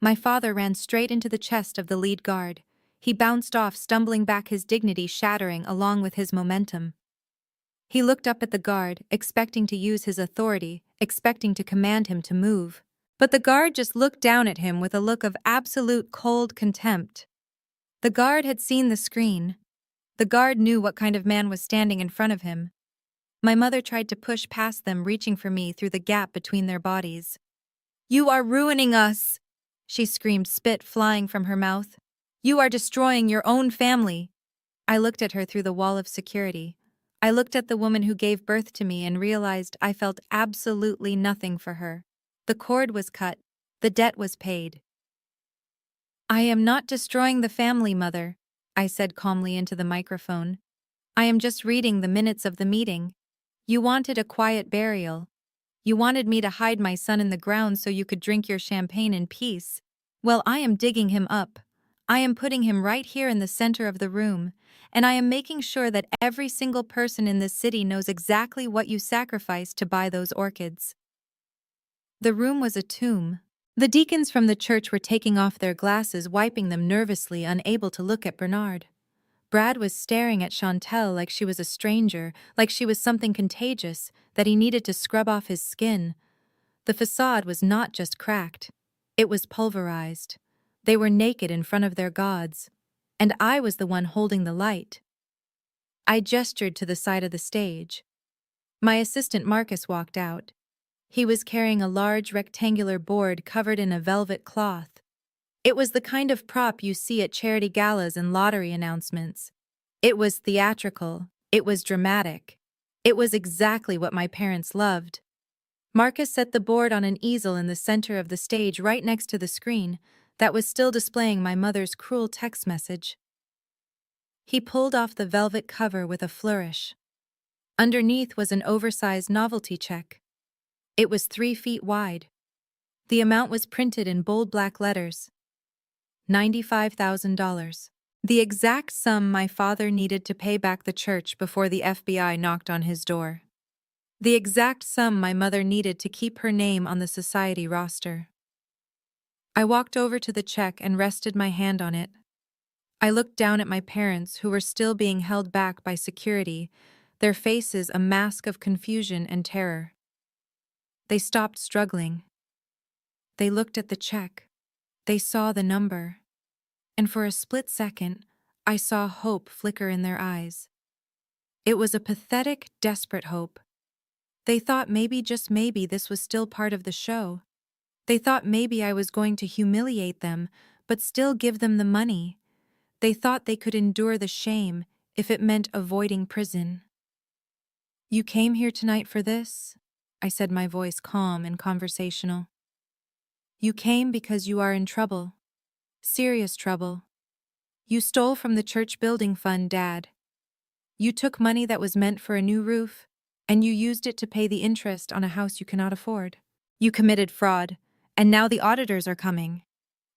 My father ran straight into the chest of the lead guard. He bounced off, stumbling back, his dignity shattering along with his momentum. He looked up at the guard, expecting to use his authority, expecting to command him to move. But the guard just looked down at him with a look of absolute cold contempt. The guard had seen the screen. The guard knew what kind of man was standing in front of him. My mother tried to push past them, reaching for me through the gap between their bodies. "You are ruining us!" she screamed, spit flying from her mouth. "You are destroying your own family!" I looked at her through the wall of security. I looked at the woman who gave birth to me and realized I felt absolutely nothing for her. The cord was cut. The debt was paid. "I am not destroying the family, Mother," I said calmly into the microphone. "I am just reading the minutes of the meeting. You wanted a quiet burial. You wanted me to hide my son in the ground so you could drink your champagne in peace. Well, I am digging him up. I am putting him right here in the center of the room, and I am making sure that every single person in this city knows exactly what you sacrificed to buy those orchids." The room was a tomb. The deacons from the church were taking off their glasses, wiping them nervously, unable to look at Bernard. Brad was staring at Chantel like she was a stranger, like she was something contagious, that he needed to scrub off his skin. The facade was not just cracked. It was pulverized. They were naked in front of their gods. And I was the one holding the light. I gestured to the side of the stage. My assistant Marcus walked out. He was carrying a large rectangular board covered in a velvet cloth. It was the kind of prop you see at charity galas and lottery announcements. It was theatrical. It was dramatic. It was exactly what my parents loved. Marcus set the board on an easel in the center of the stage, right next to the screen that was still displaying my mother's cruel text message. He pulled off the velvet cover with a flourish. Underneath was an oversized novelty check. It was 3 feet wide. The amount was printed in bold black letters. $95,000. The exact sum my father needed to pay back the church before the FBI knocked on his door. The exact sum my mother needed to keep her name on the society roster. I walked over to the check and rested my hand on it. I looked down at my parents, who were still being held back by security, their faces a mask of confusion and terror. They stopped struggling. They looked at the check. They saw the number. And for a split second, I saw hope flicker in their eyes. It was a pathetic, desperate hope. They thought maybe, just maybe, this was still part of the show. They thought maybe I was going to humiliate them, but still give them the money. They thought they could endure the shame if it meant avoiding prison. "You came here tonight for this?" I said, my voice calm and conversational. "You came because you are in trouble. Serious trouble. You stole from the church building fund, Dad. You took money that was meant for a new roof, and you used it to pay the interest on a house you cannot afford. You committed fraud, and now the auditors are coming."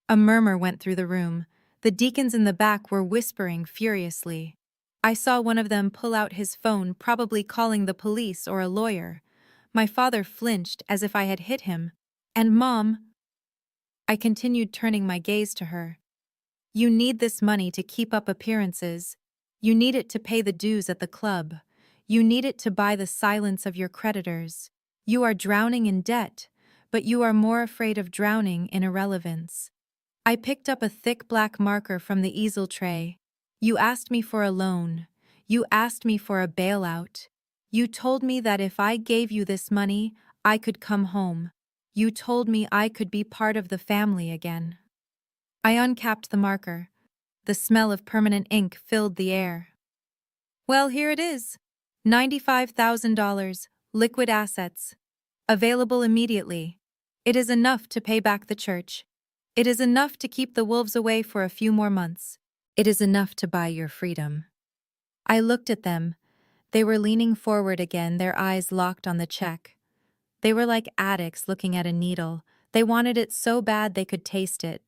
A murmur went through the room. The deacons in the back were whispering furiously. I saw one of them pull out his phone, probably calling the police or a lawyer. My father flinched as if I had hit him. "And Mom," I continued, turning my gaze to her, "you need this money to keep up appearances. You need it to pay the dues at the club. You need it to buy the silence of your creditors. You are drowning in debt, but you are more afraid of drowning in irrelevance." I picked up a thick black marker from the easel tray. "You asked me for a loan. You asked me for a bailout. You told me that if I gave you this money, I could come home. You told me I could be part of the family again." I uncapped the marker. The smell of permanent ink filled the air. "Well, here it is. $95,000, liquid assets. Available immediately. It is enough to pay back the church. It is enough to keep the wolves away for a few more months. It is enough to buy your freedom." I looked at them. They were leaning forward again, their eyes locked on the check. They were like addicts looking at a needle. They wanted it so bad they could taste it.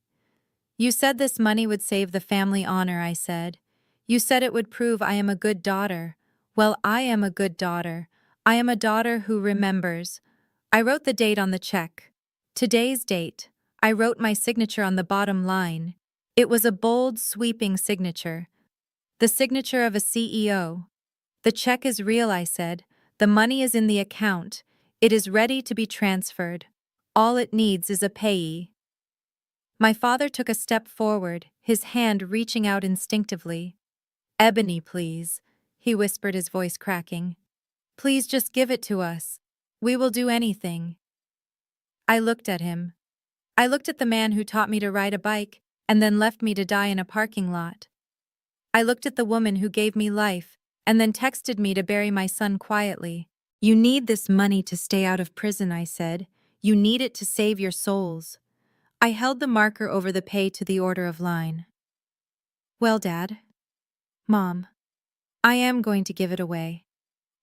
"You said this money would save the family honor," I said. "You said it would prove I am a good daughter. Well, I am a good daughter. I am a daughter who remembers." I wrote the date on the check. Today's date. I wrote my signature on the bottom line. It was a bold, sweeping signature. The signature of a CEO. The check is real, I said. The money is in the account. It is ready to be transferred. All it needs is a payee. My father took a step forward, his hand reaching out instinctively. Ebony, please, he whispered, his voice cracking. Please just give it to us. We will do anything. I looked at him. I looked at the man who taught me to ride a bike and then left me to die in a parking lot. I looked at the woman who gave me life and then texted me to bury my son quietly. You need this money to stay out of prison, I said. You need it to save your souls. I held the marker over the pay to the order of line. Well, Dad. Mom. I am going to give it away.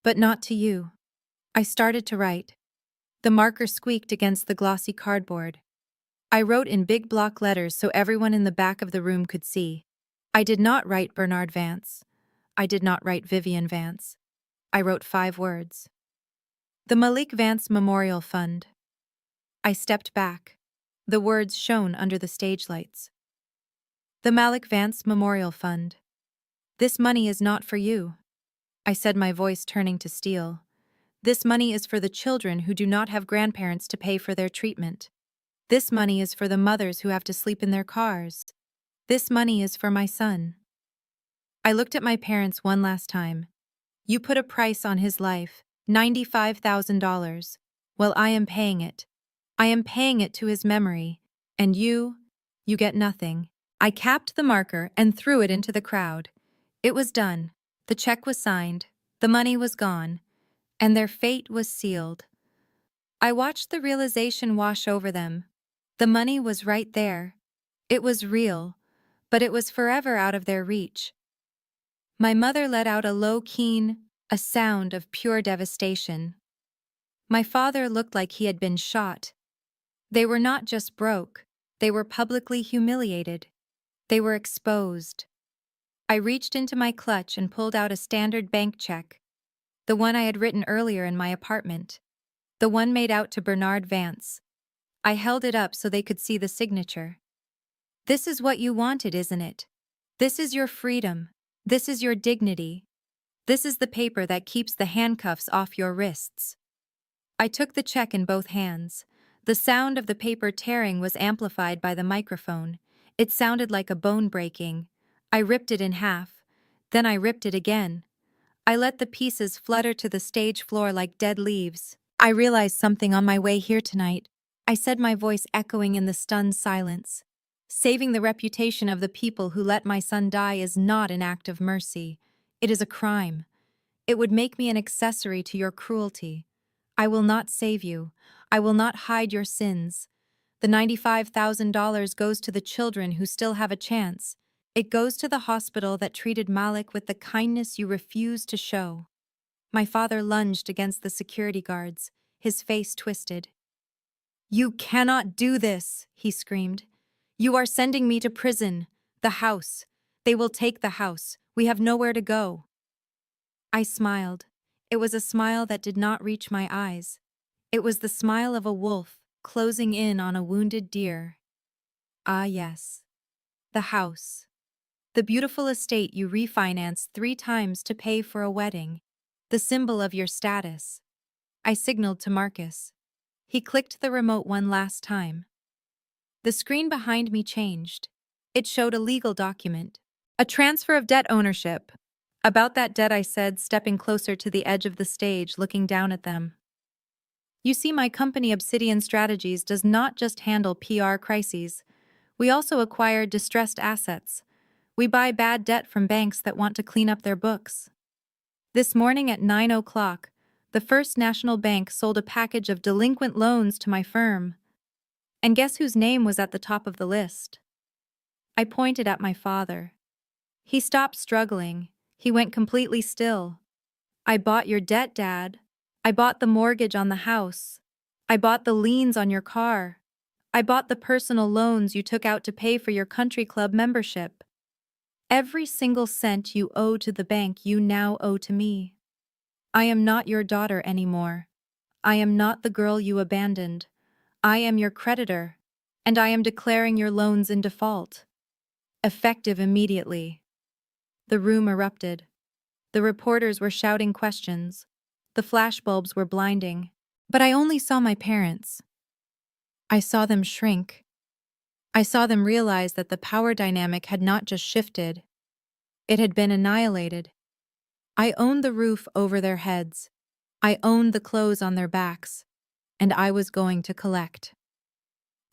But not to you. I started to write. The marker squeaked against the glossy cardboard. I wrote in big block letters so everyone in the back of the room could see. I did not write Bernard Vance. I did not write Vivian Vance. I wrote 5 words. The Malik Vance Memorial Fund. I stepped back. The words shone under the stage lights. The Malik Vance Memorial Fund. This money is not for you, I said, my voice turning to steel. This money is for the children who do not have grandparents to pay for their treatment. This money is for the mothers who have to sleep in their cars. This money is for my son. I looked at my parents one last time. You put a price on his life, $95,000. Well, I am paying it. I am paying it to his memory. And you get nothing. I capped the marker and threw it into the crowd. It was done. The check was signed. The money was gone. And their fate was sealed. I watched the realization wash over them. The money was right there. It was real, but it was forever out of their reach. My mother let out a low keen, a sound of pure devastation. My father looked like he had been shot. They were not just broke, they were publicly humiliated. They were exposed. I reached into my clutch and pulled out a standard bank check, the one I had written earlier in my apartment, the one made out to Bernard Vance. I held it up so they could see the signature. This is what you wanted, isn't it? This is your freedom. This is your dignity. This is the paper that keeps the handcuffs off your wrists. I took the check in both hands. The sound of the paper tearing was amplified by the microphone. It sounded like a bone breaking. I ripped it in half. Then I ripped it again. I let the pieces flutter to the stage floor like dead leaves. I realized something on my way here tonight. I said, my voice echoing in the stunned silence. Saving the reputation of the people who let my son die is not an act of mercy. It is a crime. It would make me an accessory to your cruelty. I will not save you. I will not hide your sins. The $95,000 goes to the children who still have a chance. It goes to the hospital that treated Malik with the kindness you refused to show. My father lunged against the security guards, his face twisted. You cannot do this, he screamed. You are sending me to prison. The house. They will take the house. We have nowhere to go. I smiled. It was a smile that did not reach my eyes. It was the smile of a wolf closing in on a wounded deer. Ah, yes. The house. The beautiful estate you refinanced 3 times to pay for a wedding. The symbol of your status. I signaled to Marcus. He clicked the remote one last time. The screen behind me changed. It showed a legal document. A transfer of debt ownership. About that debt, I said, stepping closer to the edge of the stage, looking down at them. You see, my company Obsidian Strategies does not just handle PR crises. We also acquire distressed assets. We buy bad debt from banks that want to clean up their books. This morning at 9 o'clock, the First National Bank sold a package of delinquent loans to my firm. And guess whose name was at the top of the list? I pointed at my father. He stopped struggling. He went completely still. I bought your debt, Dad. I bought the mortgage on the house. I bought the liens on your car. I bought the personal loans you took out to pay for your country club membership. Every single cent you owe to the bank you now owe to me. I am not your daughter anymore. I am not the girl you abandoned. I am your creditor, and I am declaring your loans in default. Effective immediately. The room erupted. The reporters were shouting questions. The flashbulbs were blinding. But I only saw my parents. I saw them shrink. I saw them realize that the power dynamic had not just shifted, it had been annihilated. I owned the roof over their heads. I owned the clothes on their backs. And I was going to collect.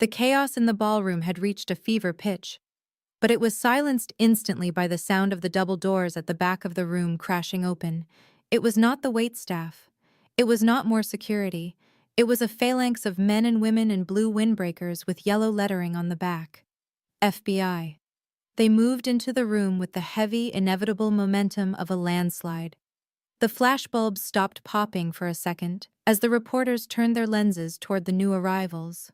The chaos in the ballroom had reached a fever pitch, but it was silenced instantly by the sound of the double doors at the back of the room crashing open. It was not the waitstaff. It was not more security. It was a phalanx of men and women in blue windbreakers with yellow lettering on the back. FBI. They moved into the room with the heavy, inevitable momentum of a landslide. The flashbulbs stopped popping for a second as the reporters turned their lenses toward the new arrivals.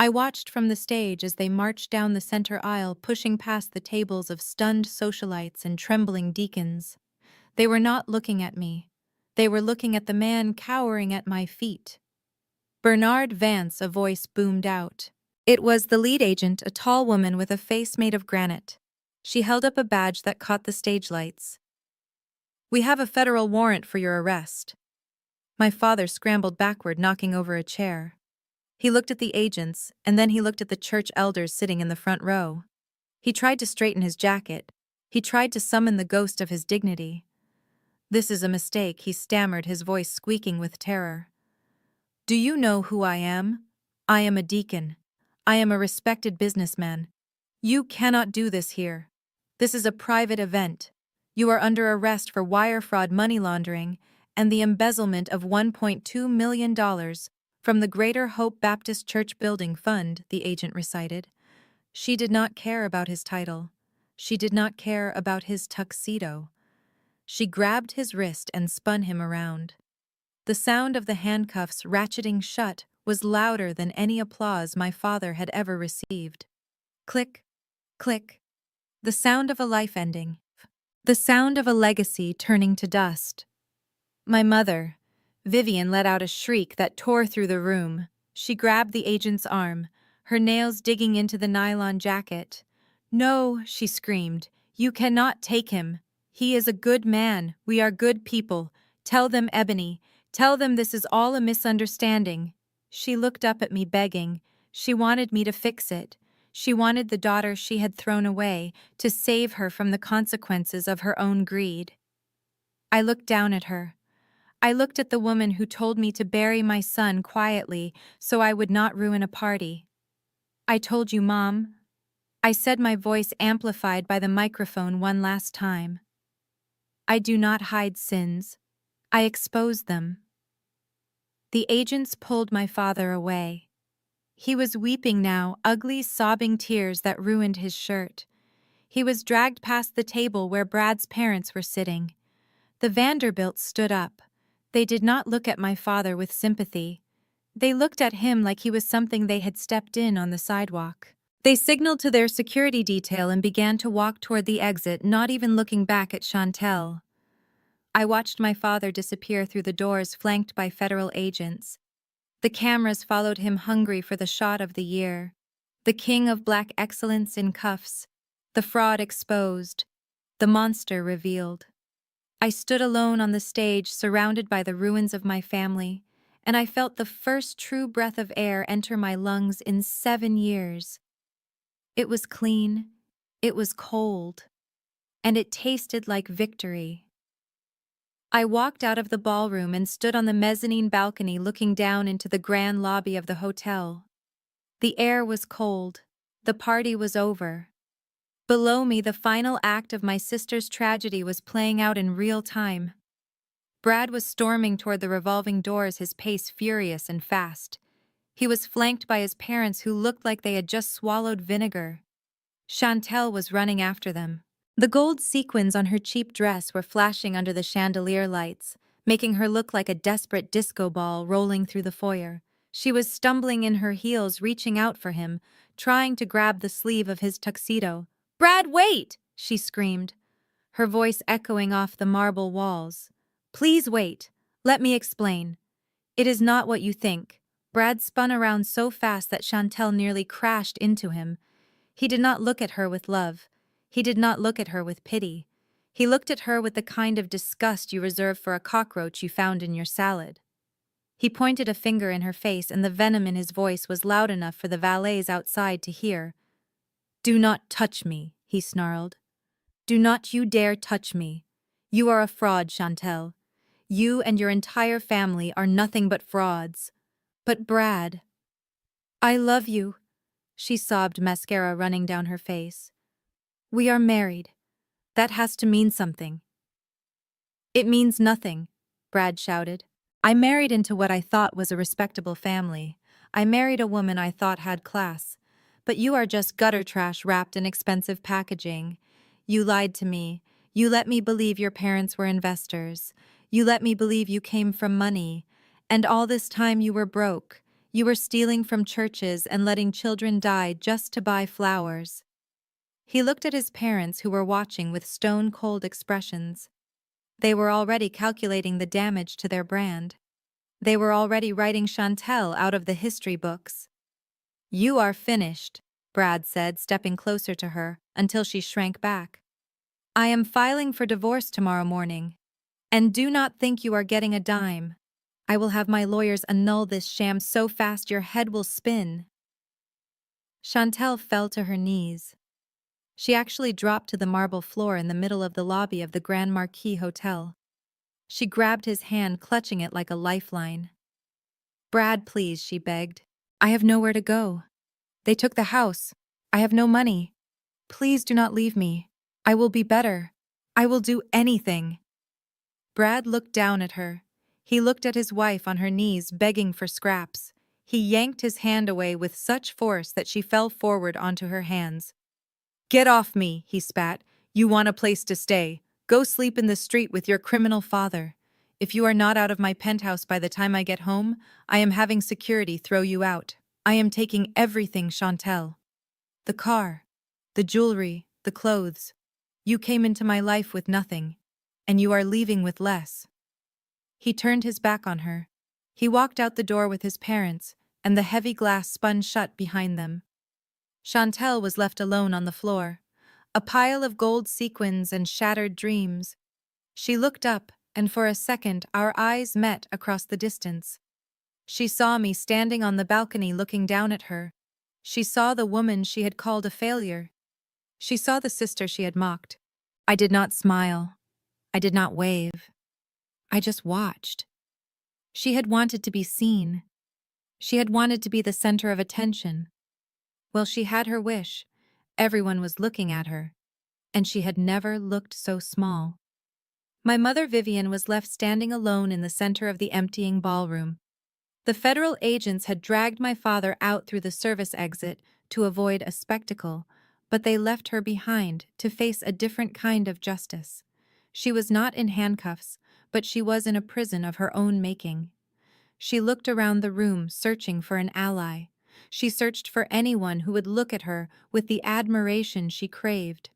I watched from the stage as they marched down the center aisle, pushing past the tables of stunned socialites and trembling deacons. They were not looking at me. They were looking at the man cowering at my feet. Bernard Vance, a voice boomed out. It was the lead agent, a tall woman with a face made of granite. She held up a badge that caught the stage lights. "We have a federal warrant for your arrest." My father scrambled backward, knocking over a chair. He looked at the agents, and then he looked at the church elders sitting in the front row. He tried to straighten his jacket. He tried to summon the ghost of his dignity. "This is a mistake," he stammered, his voice squeaking with terror. "Do you know who I am? I am a deacon. I am a respected businessman. You cannot do this here. This is a private event. You are under arrest for wire fraud, money laundering, and the embezzlement of $1.2 million from the Greater Hope Baptist Church Building Fund," the agent recited. She did not care about his title. She did not care about his tuxedo. She grabbed his wrist and spun him around. The sound of the handcuffs ratcheting shut was louder than any applause my father had ever received. Click, click. The sound of a life ending. The sound of a legacy turning to dust. My mother, Vivian, let out a shriek that tore through the room. She grabbed the agent's arm, her nails digging into the nylon jacket. "No," she screamed. "You cannot take him. He is a good man. We are good people. Tell them, Ebony. Tell them this is all a misunderstanding." She looked up at me, begging. She wanted me to fix it. She wanted the daughter she had thrown away to save her from the consequences of her own greed. I looked down at her. I looked at the woman who told me to bury my son quietly so I would not ruin a party. "I told you, Mom," I said, my voice amplified by the microphone one last time. "I do not hide sins. I expose them." The agents pulled my father away. He was weeping now, ugly, sobbing tears that ruined his shirt. He was dragged past the table where Brad's parents were sitting. The Vanderbilts stood up. They did not look at my father with sympathy. They looked at him like he was something they had stepped in on the sidewalk. They signaled to their security detail and began to walk toward the exit, not even looking back at Chantel. I watched my father disappear through the doors flanked by federal agents. The cameras followed him, hungry for the shot of the year. The king of black excellence in cuffs. The fraud exposed. The monster revealed. I stood alone on the stage, surrounded by the ruins of my family, and I felt the first true breath of air enter my lungs in 7 years. It was clean, it was cold, and it tasted like victory. I walked out of the ballroom and stood on the mezzanine balcony looking down into the grand lobby of the hotel. The air was cold. The party was over. Below me, the final act of my sister's tragedy was playing out in real time. Brad was storming toward the revolving doors, his pace furious and fast. He was flanked by his parents, who looked like they had just swallowed vinegar. Chantel was running after them. The gold sequins on her cheap dress were flashing under the chandelier lights, making her look like a desperate disco ball rolling through the foyer. She was stumbling in her heels, reaching out for him, trying to grab the sleeve of his tuxedo. "Brad, wait!" she screamed, her voice echoing off the marble walls. "Please wait. Let me explain. It is not what you think." Brad spun around so fast that Chantel nearly crashed into him. He did not look at her with love. He did not look at her with pity. He looked at her with the kind of disgust you reserve for a cockroach you found in your salad. He pointed a finger in her face, and the venom in his voice was loud enough for the valets outside to hear. "Do not touch me," he snarled. "Do not you dare touch me. You are a fraud, Chantel. You and your entire family are nothing but frauds." "But Brad—" "I love you," she sobbed, mascara running down her face. "We are married. That has to mean something." "It means nothing," Brad shouted. "I married into what I thought was a respectable family. I married a woman I thought had class. But you are just gutter trash wrapped in expensive packaging. You lied to me. You let me believe your parents were investors. You let me believe you came from money. And all this time you were broke. You were stealing from churches and letting children die just to buy flowers." He looked at his parents, who were watching with stone-cold expressions. They were already calculating the damage to their brand. They were already writing Chantel out of the history books. "You are finished," Brad said, stepping closer to her until she shrank back. "I am filing for divorce tomorrow morning. And do not think you are getting a dime. I will have my lawyers annul this sham so fast your head will spin." Chantel fell to her knees. She actually dropped to the marble floor in the middle of the lobby of the Grand Marquis Hotel. She grabbed his hand, clutching it like a lifeline. "Brad, please," she begged. "I have nowhere to go. They took the house. I have no money. Please do not leave me. I will be better. I will do anything." Brad looked down at her. He looked at his wife on her knees, begging for scraps. He yanked his hand away with such force that she fell forward onto her hands. "Get off me," he spat. "You want a place to stay. Go sleep in the street with your criminal father. If you are not out of my penthouse by the time I get home, I am having security throw you out. I am taking everything, Chantel. The car, the jewelry, the clothes. You came into my life with nothing, and you are leaving with less." He turned his back on her. He walked out the door with his parents, and the heavy glass spun shut behind them. Chantel was left alone on the floor, a pile of gold sequins and shattered dreams. She looked up, and for a second our eyes met across the distance. She saw me standing on the balcony looking down at her. She saw the woman she had called a failure. She saw the sister she had mocked. I did not smile. I did not wave. I just watched. She had wanted to be seen. She had wanted to be the center of attention. Well, she had her wish. Everyone was looking at her, and she had never looked so small. My mother Vivian was left standing alone in the center of the emptying ballroom. The federal agents had dragged my father out through the service exit to avoid a spectacle, but they left her behind to face a different kind of justice. She was not in handcuffs, but she was in a prison of her own making. She looked around the room, searching for an ally. She searched for anyone who would look at her with the admiration she craved.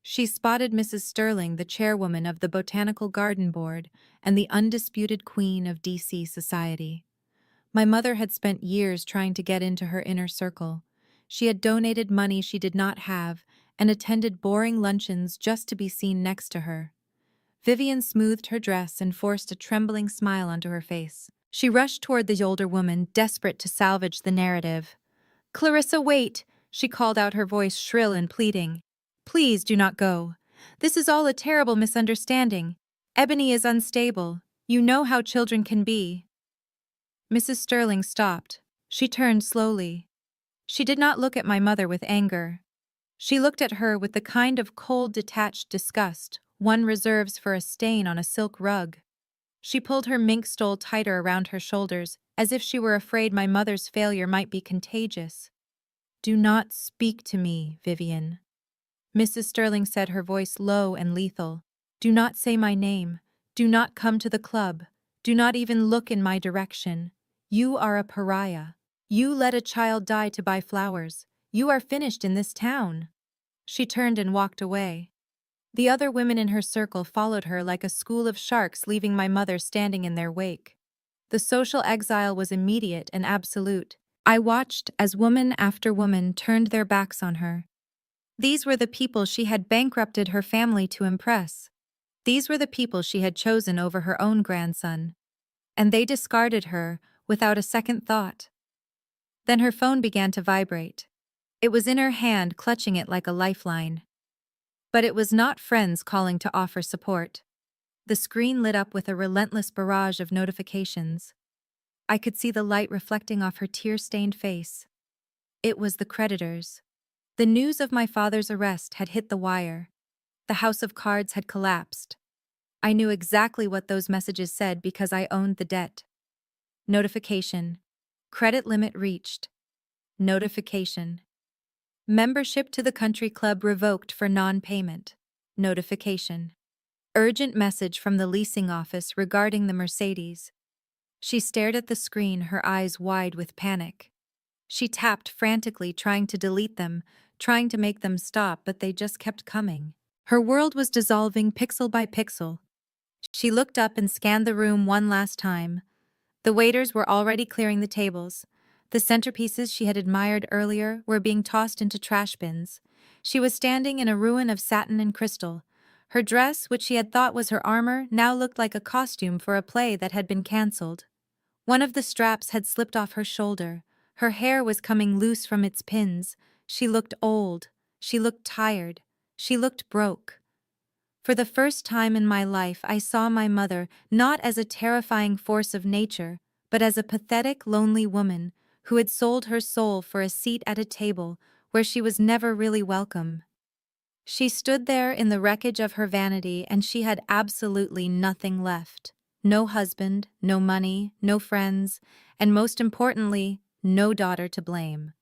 She spotted Mrs. Sterling, the chairwoman of the Botanical Garden Board and the undisputed queen of DC society. My mother had spent years trying to get into her inner circle. She had donated money she did not have and attended boring luncheons just to be seen next to her. Vivian smoothed her dress and forced a trembling smile onto her face. She rushed toward the older woman, desperate to salvage the narrative. "Clarissa, wait!" she called out, her voice shrill and pleading. "Please do not go. This is all a terrible misunderstanding. Ebony is unstable. You know how children can be." Mrs. Sterling stopped. She turned slowly. She did not look at my mother with anger. She looked at her with the kind of cold, detached disgust one reserves for a stain on a silk rug. She pulled her mink stole tighter around her shoulders, as if she were afraid my mother's failure might be contagious. "Do not speak to me, Vivian," Mrs. Sterling said, her voice low and lethal. "Do not say my name. Do not come to the club. Do not even look in my direction. You are a pariah. You let a child die to buy flowers. You are finished in this town." She turned and walked away. The other women in her circle followed her like a school of sharks, leaving my mother standing in their wake. The social exile was immediate and absolute. I watched as woman after woman turned their backs on her. These were the people she had bankrupted her family to impress. These were the people she had chosen over her own grandson. And they discarded her without a second thought. Then her phone began to vibrate. It was in her hand, clutching it like a lifeline. But it was not friends calling to offer support. The screen lit up with a relentless barrage of notifications. I could see the light reflecting off her tear-stained face. It was the creditors. The news of my father's arrest had hit the wire. The house of cards had collapsed. I knew exactly what those messages said because I owned the debt. Notification. Credit limit reached. Notification. Membership to the country club revoked for non-payment. Notification. Urgent message from the leasing office regarding the Mercedes. She stared at the screen, her eyes wide with panic. She tapped frantically, trying to delete them, trying to make them stop, but they just kept coming. Her world was dissolving pixel by pixel. She looked up and scanned the room one last time. The waiters were already clearing the tables. The centerpieces she had admired earlier were being tossed into trash bins. She was standing in a ruin of satin and crystal. Her dress, which she had thought was her armor, now looked like a costume for a play that had been cancelled. One of the straps had slipped off her shoulder. Her hair was coming loose from its pins. She looked old. She looked tired. She looked broke. For the first time in my life, I saw my mother not as a terrifying force of nature, but as a pathetic, lonely woman who had sold her soul for a seat at a table where she was never really welcome. She stood there in the wreckage of her vanity, and she had absolutely nothing left. No husband, no money, no friends, and most importantly, no daughter to blame.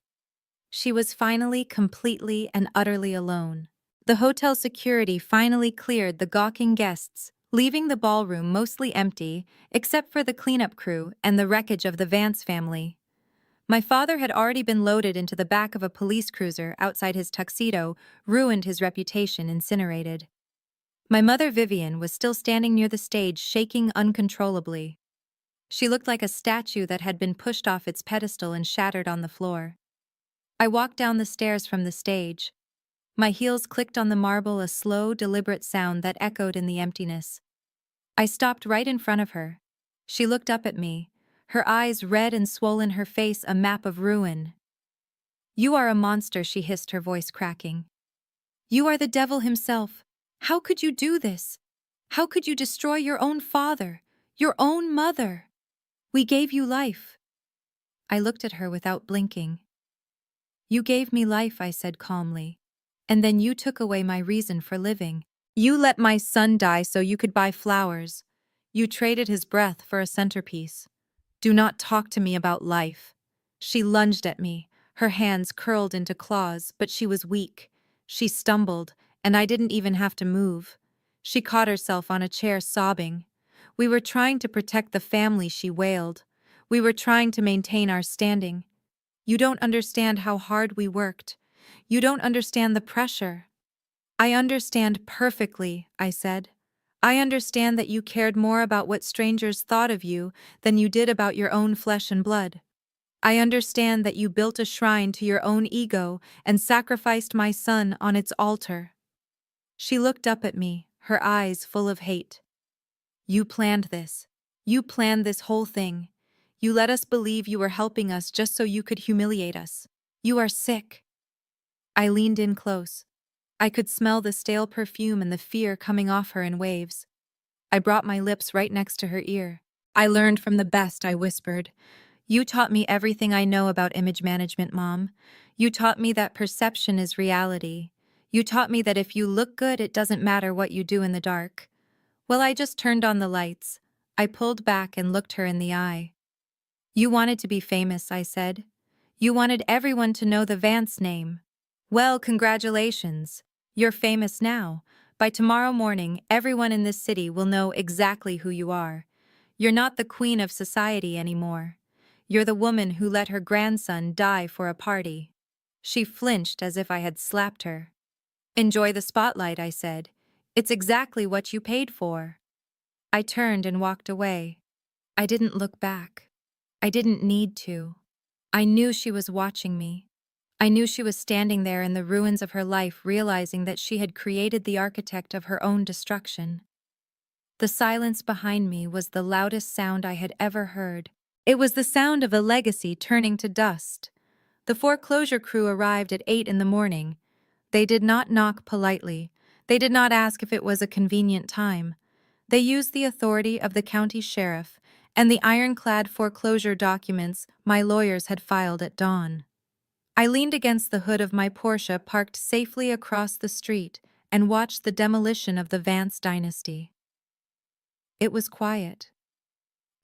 She was finally completely and utterly alone. The hotel security finally cleared the gawking guests, leaving the ballroom mostly empty, except for the cleanup crew and the wreckage of the Vance family. My father had already been loaded into the back of a police cruiser outside his tuxedo, ruined his reputation, incinerated. My mother, Vivian, was still standing near the stage, shaking uncontrollably. She looked like a statue that had been pushed off its pedestal and shattered on the floor. I walked down the stairs from the stage. My heels clicked on the marble, a slow, deliberate sound that echoed in the emptiness. I stopped right in front of her. She looked up at me, her eyes red and swollen, her face a map of ruin. "You are a monster," she hissed, her voice cracking. "You are the devil himself. How could you do this? How could you destroy your own father, your own mother? We gave you life." I looked at her without blinking. "You gave me life," I said calmly. "And then you took away my reason for living. You let my son die so you could buy flowers. You traded his breath for a centerpiece. Do not talk to me about life." She lunged at me, her hands curled into claws, but she was weak. She stumbled, and I didn't even have to move. She caught herself on a chair, sobbing. "We were trying to protect the family," she wailed. "We were trying to maintain our standing. You don't understand how hard we worked. You don't understand the pressure." "I understand perfectly," I said. "I understand that you cared more about what strangers thought of you than you did about your own flesh and blood. I understand that you built a shrine to your own ego and sacrificed my son on its altar." She looked up at me, her eyes full of hate. "You planned this. You planned this whole thing. You let us believe you were helping us just so you could humiliate us. You are sick." I leaned in close. I could smell the stale perfume and the fear coming off her in waves. I brought my lips right next to her ear. "I learned from the best," I whispered. "You taught me everything I know about image management, Mom. You taught me that perception is reality. You taught me that if you look good, it doesn't matter what you do in the dark." Well, I just turned on the lights. I pulled back and looked her in the eye. "You wanted to be famous," I said. "You wanted everyone to know the Vance name. Well, congratulations. You're famous now. By tomorrow morning, everyone in this city will know exactly who you are. You're not the queen of society anymore. You're the woman who let her grandson die for a party." She flinched as if I had slapped her. "Enjoy the spotlight," I said. "It's exactly what you paid for." I turned and walked away. I didn't look back. I didn't need to. I knew she was watching me. I knew she was standing there in the ruins of her life, realizing that she had created the architect of her own destruction. The silence behind me was the loudest sound I had ever heard. It was the sound of a legacy turning to dust. The foreclosure crew arrived at 8 in the morning. They did not knock politely. They did not ask if it was a convenient time. They used the authority of the county sheriff and the ironclad foreclosure documents my lawyers had filed at dawn. I leaned against the hood of my Porsche parked safely across the street and watched the demolition of the Vance dynasty. It was quiet.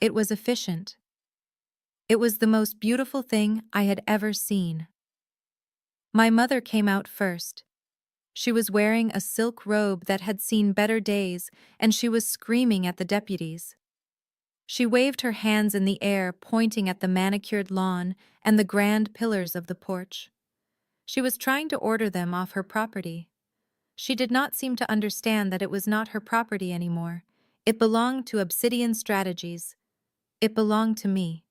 It was efficient. It was the most beautiful thing I had ever seen. My mother came out first. She was wearing a silk robe that had seen better days, and she was screaming at the deputies. She waved her hands in the air, pointing at the manicured lawn and the grand pillars of the porch. She was trying to order them off her property. She did not seem to understand that it was not her property anymore. It belonged to Obsidian Strategies. It belonged to me.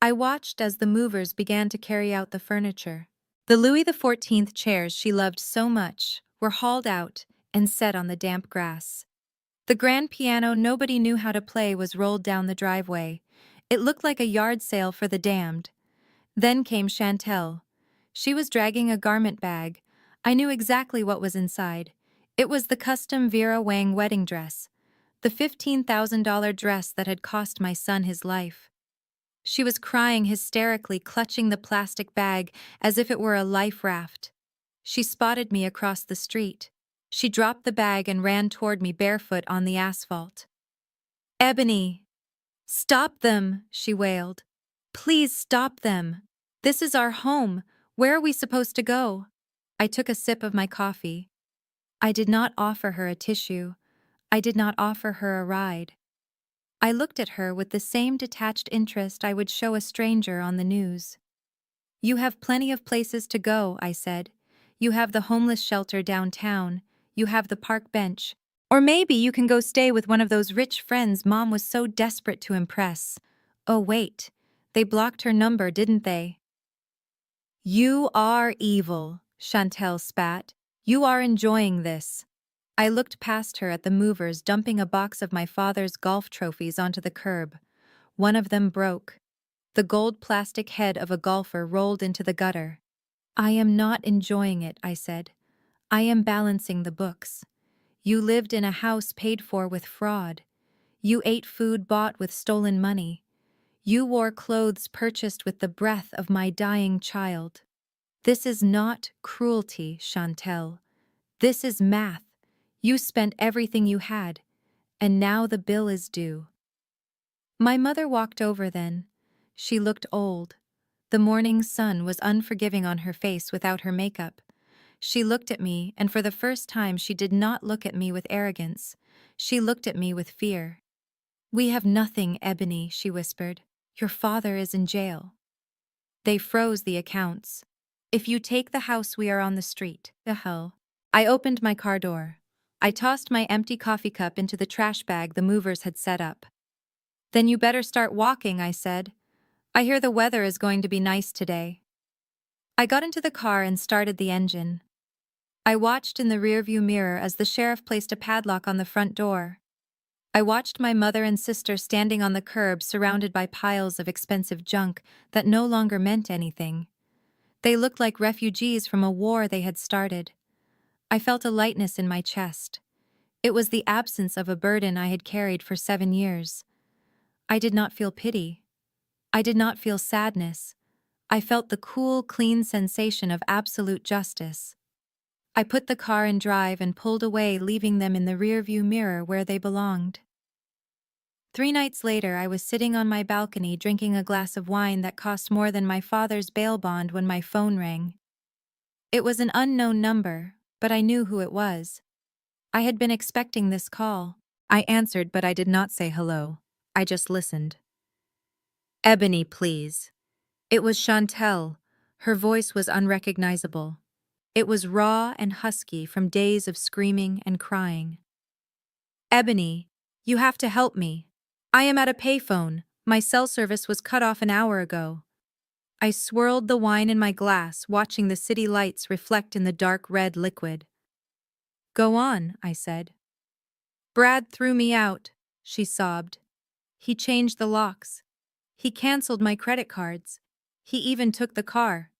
I watched as the movers began to carry out the furniture. The Louis XIV chairs she loved so much were hauled out and set on the damp grass. The grand piano nobody knew how to play was rolled down the driveway. It looked like a yard sale for the damned. Then came Chantel. She was dragging a garment bag. I knew exactly what was inside. It was the custom Vera Wang wedding dress, the $15,000 dress that had cost my son his life. She was crying hysterically, clutching the plastic bag as if it were a life raft. She spotted me across the street. She dropped the bag and ran toward me barefoot on the asphalt. "Ebony! Stop them!" she wailed. "Please stop them! This is our home. Where are we supposed to go?" I took a sip of my coffee. I did not offer her a tissue. I did not offer her a ride. I looked at her with the same detached interest I would show a stranger on the news. "You have plenty of places to go," I said. "You have the homeless shelter downtown. You have the park bench. Or maybe you can go stay with one of those rich friends Mom was so desperate to impress." Oh wait, they blocked her number, didn't they? "You are evil," Chantel spat. "You are enjoying this." I looked past her at the movers dumping a box of my father's golf trophies onto the curb. One of them broke. The gold plastic head of a golfer rolled into the gutter. "I am not enjoying it," I said. "I am balancing the books. You lived in a house paid for with fraud. You ate food bought with stolen money. You wore clothes purchased with the breath of my dying child. This is not cruelty, Chantel. This is math. You spent everything you had, and now the bill is due." My mother walked over then. She looked old. The morning sun was unforgiving on her face without her makeup. She looked at me, and for the first time she did not look at me with arrogance. She looked at me with fear. "We have nothing, Ebony," she whispered. "Your father is in jail." They froze the accounts. "If you take the house, we are on the street." The hell. I opened my car door. I tossed my empty coffee cup into the trash bag the movers had set up. "Then you better start walking," I said. "I hear the weather is going to be nice today." I got into the car and started the engine. I watched in the rearview mirror as the sheriff placed a padlock on the front door. I watched my mother and sister standing on the curb surrounded by piles of expensive junk that no longer meant anything. They looked like refugees from a war they had started. I felt a lightness in my chest. It was the absence of a burden I had carried for 7 years. I did not feel pity. I did not feel sadness. I felt the cool, clean sensation of absolute justice. I put the car in drive and pulled away, leaving them in the rearview mirror where they belonged. 3 nights later, I was sitting on my balcony drinking a glass of wine that cost more than my father's bail bond when my phone rang. It was an unknown number, but I knew who it was. I had been expecting this call. I answered, but I did not say hello. I just listened. "Ebony, please." It was Chantel. Her voice was unrecognizable. It was raw and husky from days of screaming and crying. "Ebony, you have to help me. I am at a payphone. My cell service was cut off an hour ago." I swirled the wine in my glass, watching the city lights reflect in the dark red liquid. Go on, I said. Brad threw me out, she sobbed. He changed the locks. He canceled my credit cards. He even took the car.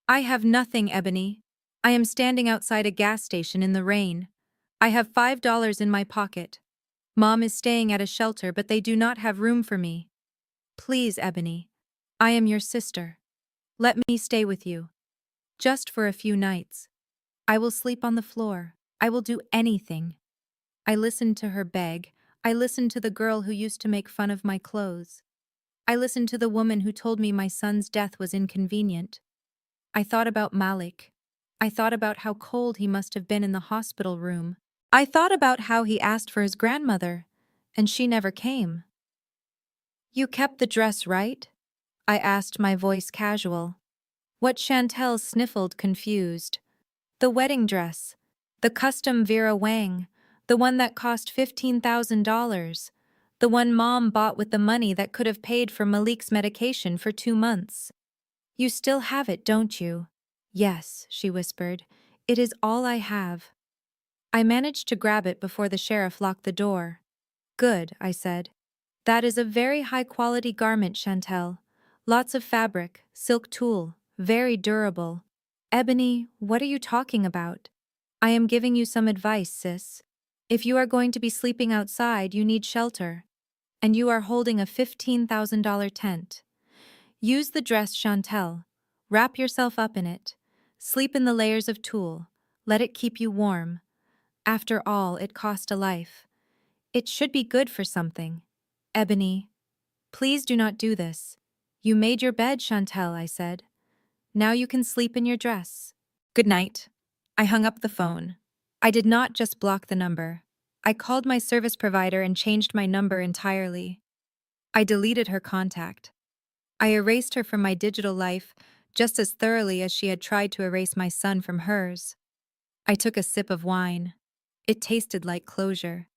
I have nothing, Ebony. I am standing outside a gas station in the rain. I have $5 in my pocket. Mom is staying at a shelter, but they do not have room for me. Please, Ebony. I am your sister. Let me stay with you. Just for a few nights. I will sleep on the floor. I will do anything. I listened to her beg. I listened to the girl who used to make fun of my clothes. I listened to the woman who told me my son's death was inconvenient. I thought about Malik. I thought about how cold he must have been in the hospital room. I thought about how he asked for his grandmother, and she never came. You kept the dress, right? I asked, my voice casual. What Chantel sniffled, confused. The wedding dress. The custom Vera Wang. The one that cost $15,000. The one Mom bought with the money that could have paid for Malik's medication for 2 months. You still have it, don't you? Yes, she whispered. It is all I have. I managed to grab it before the sheriff locked the door. Good, I said. That is a very high-quality garment, Chantel. Lots of fabric, silk tulle, very durable. Ebony, what are you talking about? I am giving you some advice, sis. If you are going to be sleeping outside, you need shelter. And you are holding a $15,000 tent. Use the dress, Chantel. Wrap yourself up in it. Sleep in the layers of tulle. Let it keep you warm. After all, it cost a life. It should be good for something. Ebony, please do not do this. You made your bed, Chantel, I said. Now you can sleep in your dress. Good night. I hung up the phone. I did not just block the number. I called my service provider and changed my number entirely. I deleted her contact. I erased her from my digital life just as thoroughly as she had tried to erase my son from hers. I took a sip of wine. It tasted like closure.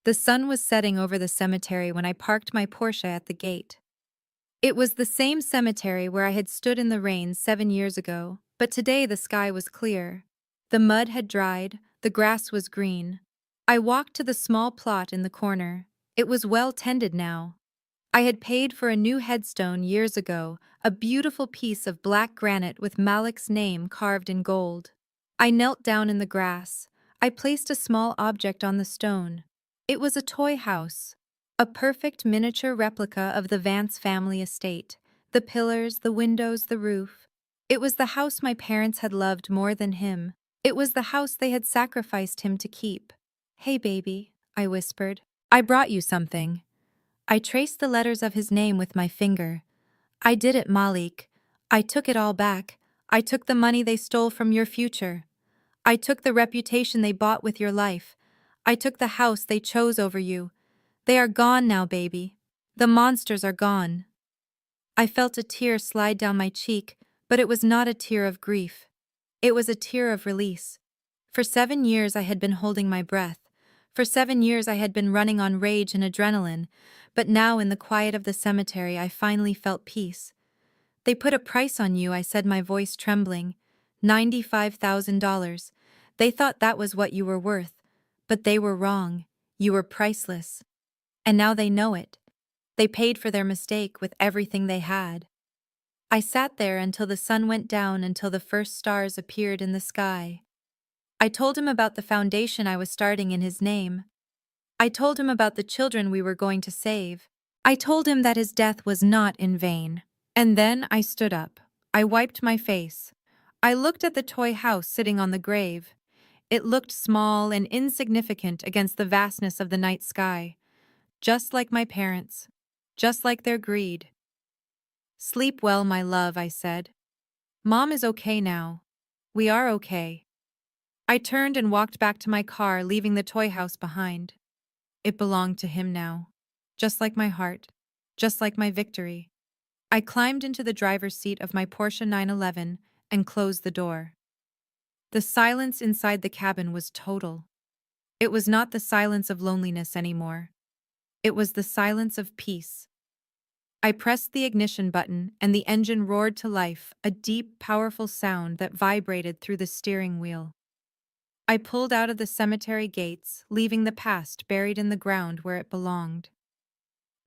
The sun was setting over the cemetery when I parked my Porsche at the gate. It was the same cemetery where I had stood in the rain 7 years ago, but today the sky was clear. The mud had dried, the grass was green. I walked to the small plot in the corner. It was well tended now. I had paid for a new headstone years ago, a beautiful piece of black granite with Malik's name carved in gold. I knelt down in the grass. I placed a small object on the stone. It was a toy house, a perfect miniature replica of the Vance family estate. The pillars, the windows, the roof. It was the house my parents had loved more than him. It was the house they had sacrificed him to keep. Hey, baby, I whispered. I brought you something. I traced the letters of his name with my finger. I did it, Malik. I took it all back. I took the money they stole from your future. I took the reputation they bought with your life. I took the house they chose over you. They are gone now, baby. The monsters are gone. I felt a tear slide down my cheek, but it was not a tear of grief. It was a tear of release. For 7 years I had been holding my breath. For 7 years I had been running on rage and adrenaline, but now in the quiet of the cemetery I finally felt peace. They put a price on you, I said, my voice trembling. $95,000. They thought that was what you were worth, but they were wrong. You were priceless. And now they know it. They paid for their mistake with everything they had. I sat there until the sun went down, until the first stars appeared in the sky. I told him about the foundation I was starting in his name. I told him about the children we were going to save. I told him that his death was not in vain. And then I stood up. I wiped my face. I looked at the toy house sitting on the grave. It looked small and insignificant against the vastness of the night sky. Just like my parents. Just like their greed. Sleep well, my love, I said. Mom is okay now. We are okay. I turned and walked back to my car, leaving the toy house behind. It belonged to him now. Just like my heart. Just like my victory. I climbed into the driver's seat of my Porsche 911 and closed the door. The silence inside the cabin was total. It was not the silence of loneliness anymore. It was the silence of peace. I pressed the ignition button, and the engine roared to life, a deep, powerful sound that vibrated through the steering wheel. I pulled out of the cemetery gates, leaving the past buried in the ground where it belonged.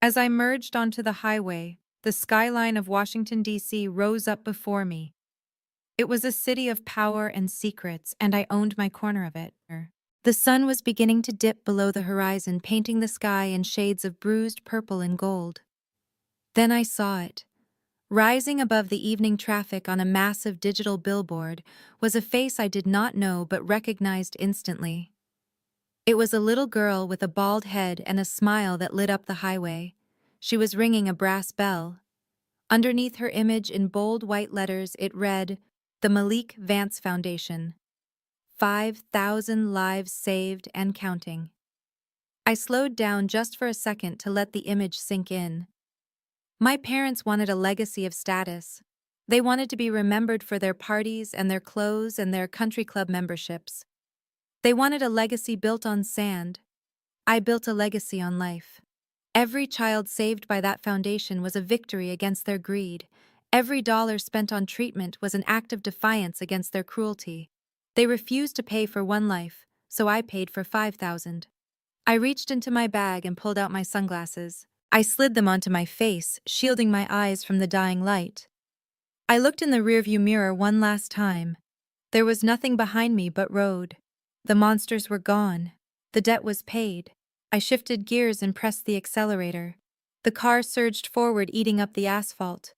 As I merged onto the highway, the skyline of Washington, D.C. rose up before me. It was a city of power and secrets, and I owned my corner of it. The sun was beginning to dip below the horizon, painting the sky in shades of bruised purple and gold. Then I saw it. Rising above the evening traffic on a massive digital billboard was a face I did not know but recognized instantly. It was a little girl with a bald head and a smile that lit up the highway. She was ringing a brass bell. Underneath her image in bold white letters it read, "The Ebony Vance Foundation. 5,000 lives saved and counting." I slowed down just for a second to let the image sink in. My parents wanted a legacy of status. They wanted to be remembered for their parties and their clothes and their country club memberships. They wanted a legacy built on sand. I built a legacy on life. Every child saved by that foundation was a victory against their greed. Every dollar spent on treatment was an act of defiance against their cruelty. They refused to pay for one life, so I paid for 5,000. I reached into my bag and pulled out my sunglasses. I slid them onto my face, shielding my eyes from the dying light. I looked in the rearview mirror one last time. There was nothing behind me but road. The monsters were gone. The debt was paid. I shifted gears and pressed the accelerator. The car surged forward, eating up the asphalt.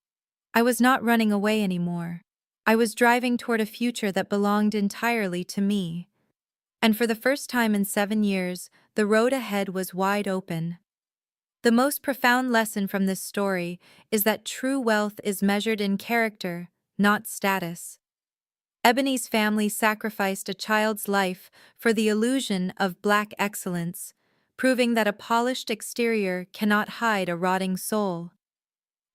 I was not running away anymore. I was driving toward a future that belonged entirely to me. And for the first time in 7 years, the road ahead was wide open. The most profound lesson from this story is that true wealth is measured in character, not status. Ebony's family sacrificed a child's life for the illusion of Black excellence, proving that a polished exterior cannot hide a rotting soul.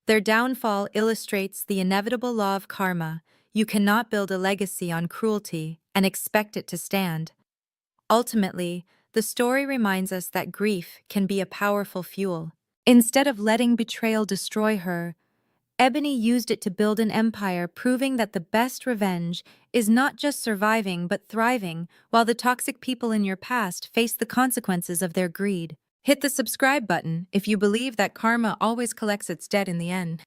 Their downfall illustrates the inevitable law of karma. You cannot build a legacy on cruelty and expect it to stand. Ultimately, the story reminds us that grief can be a powerful fuel. Instead of letting betrayal destroy her, Ebony used it to build an empire, proving that the best revenge is not just surviving but thriving, while the toxic people in your past face the consequences of their greed. Hit the subscribe button if you believe that karma always collects its debt in the end.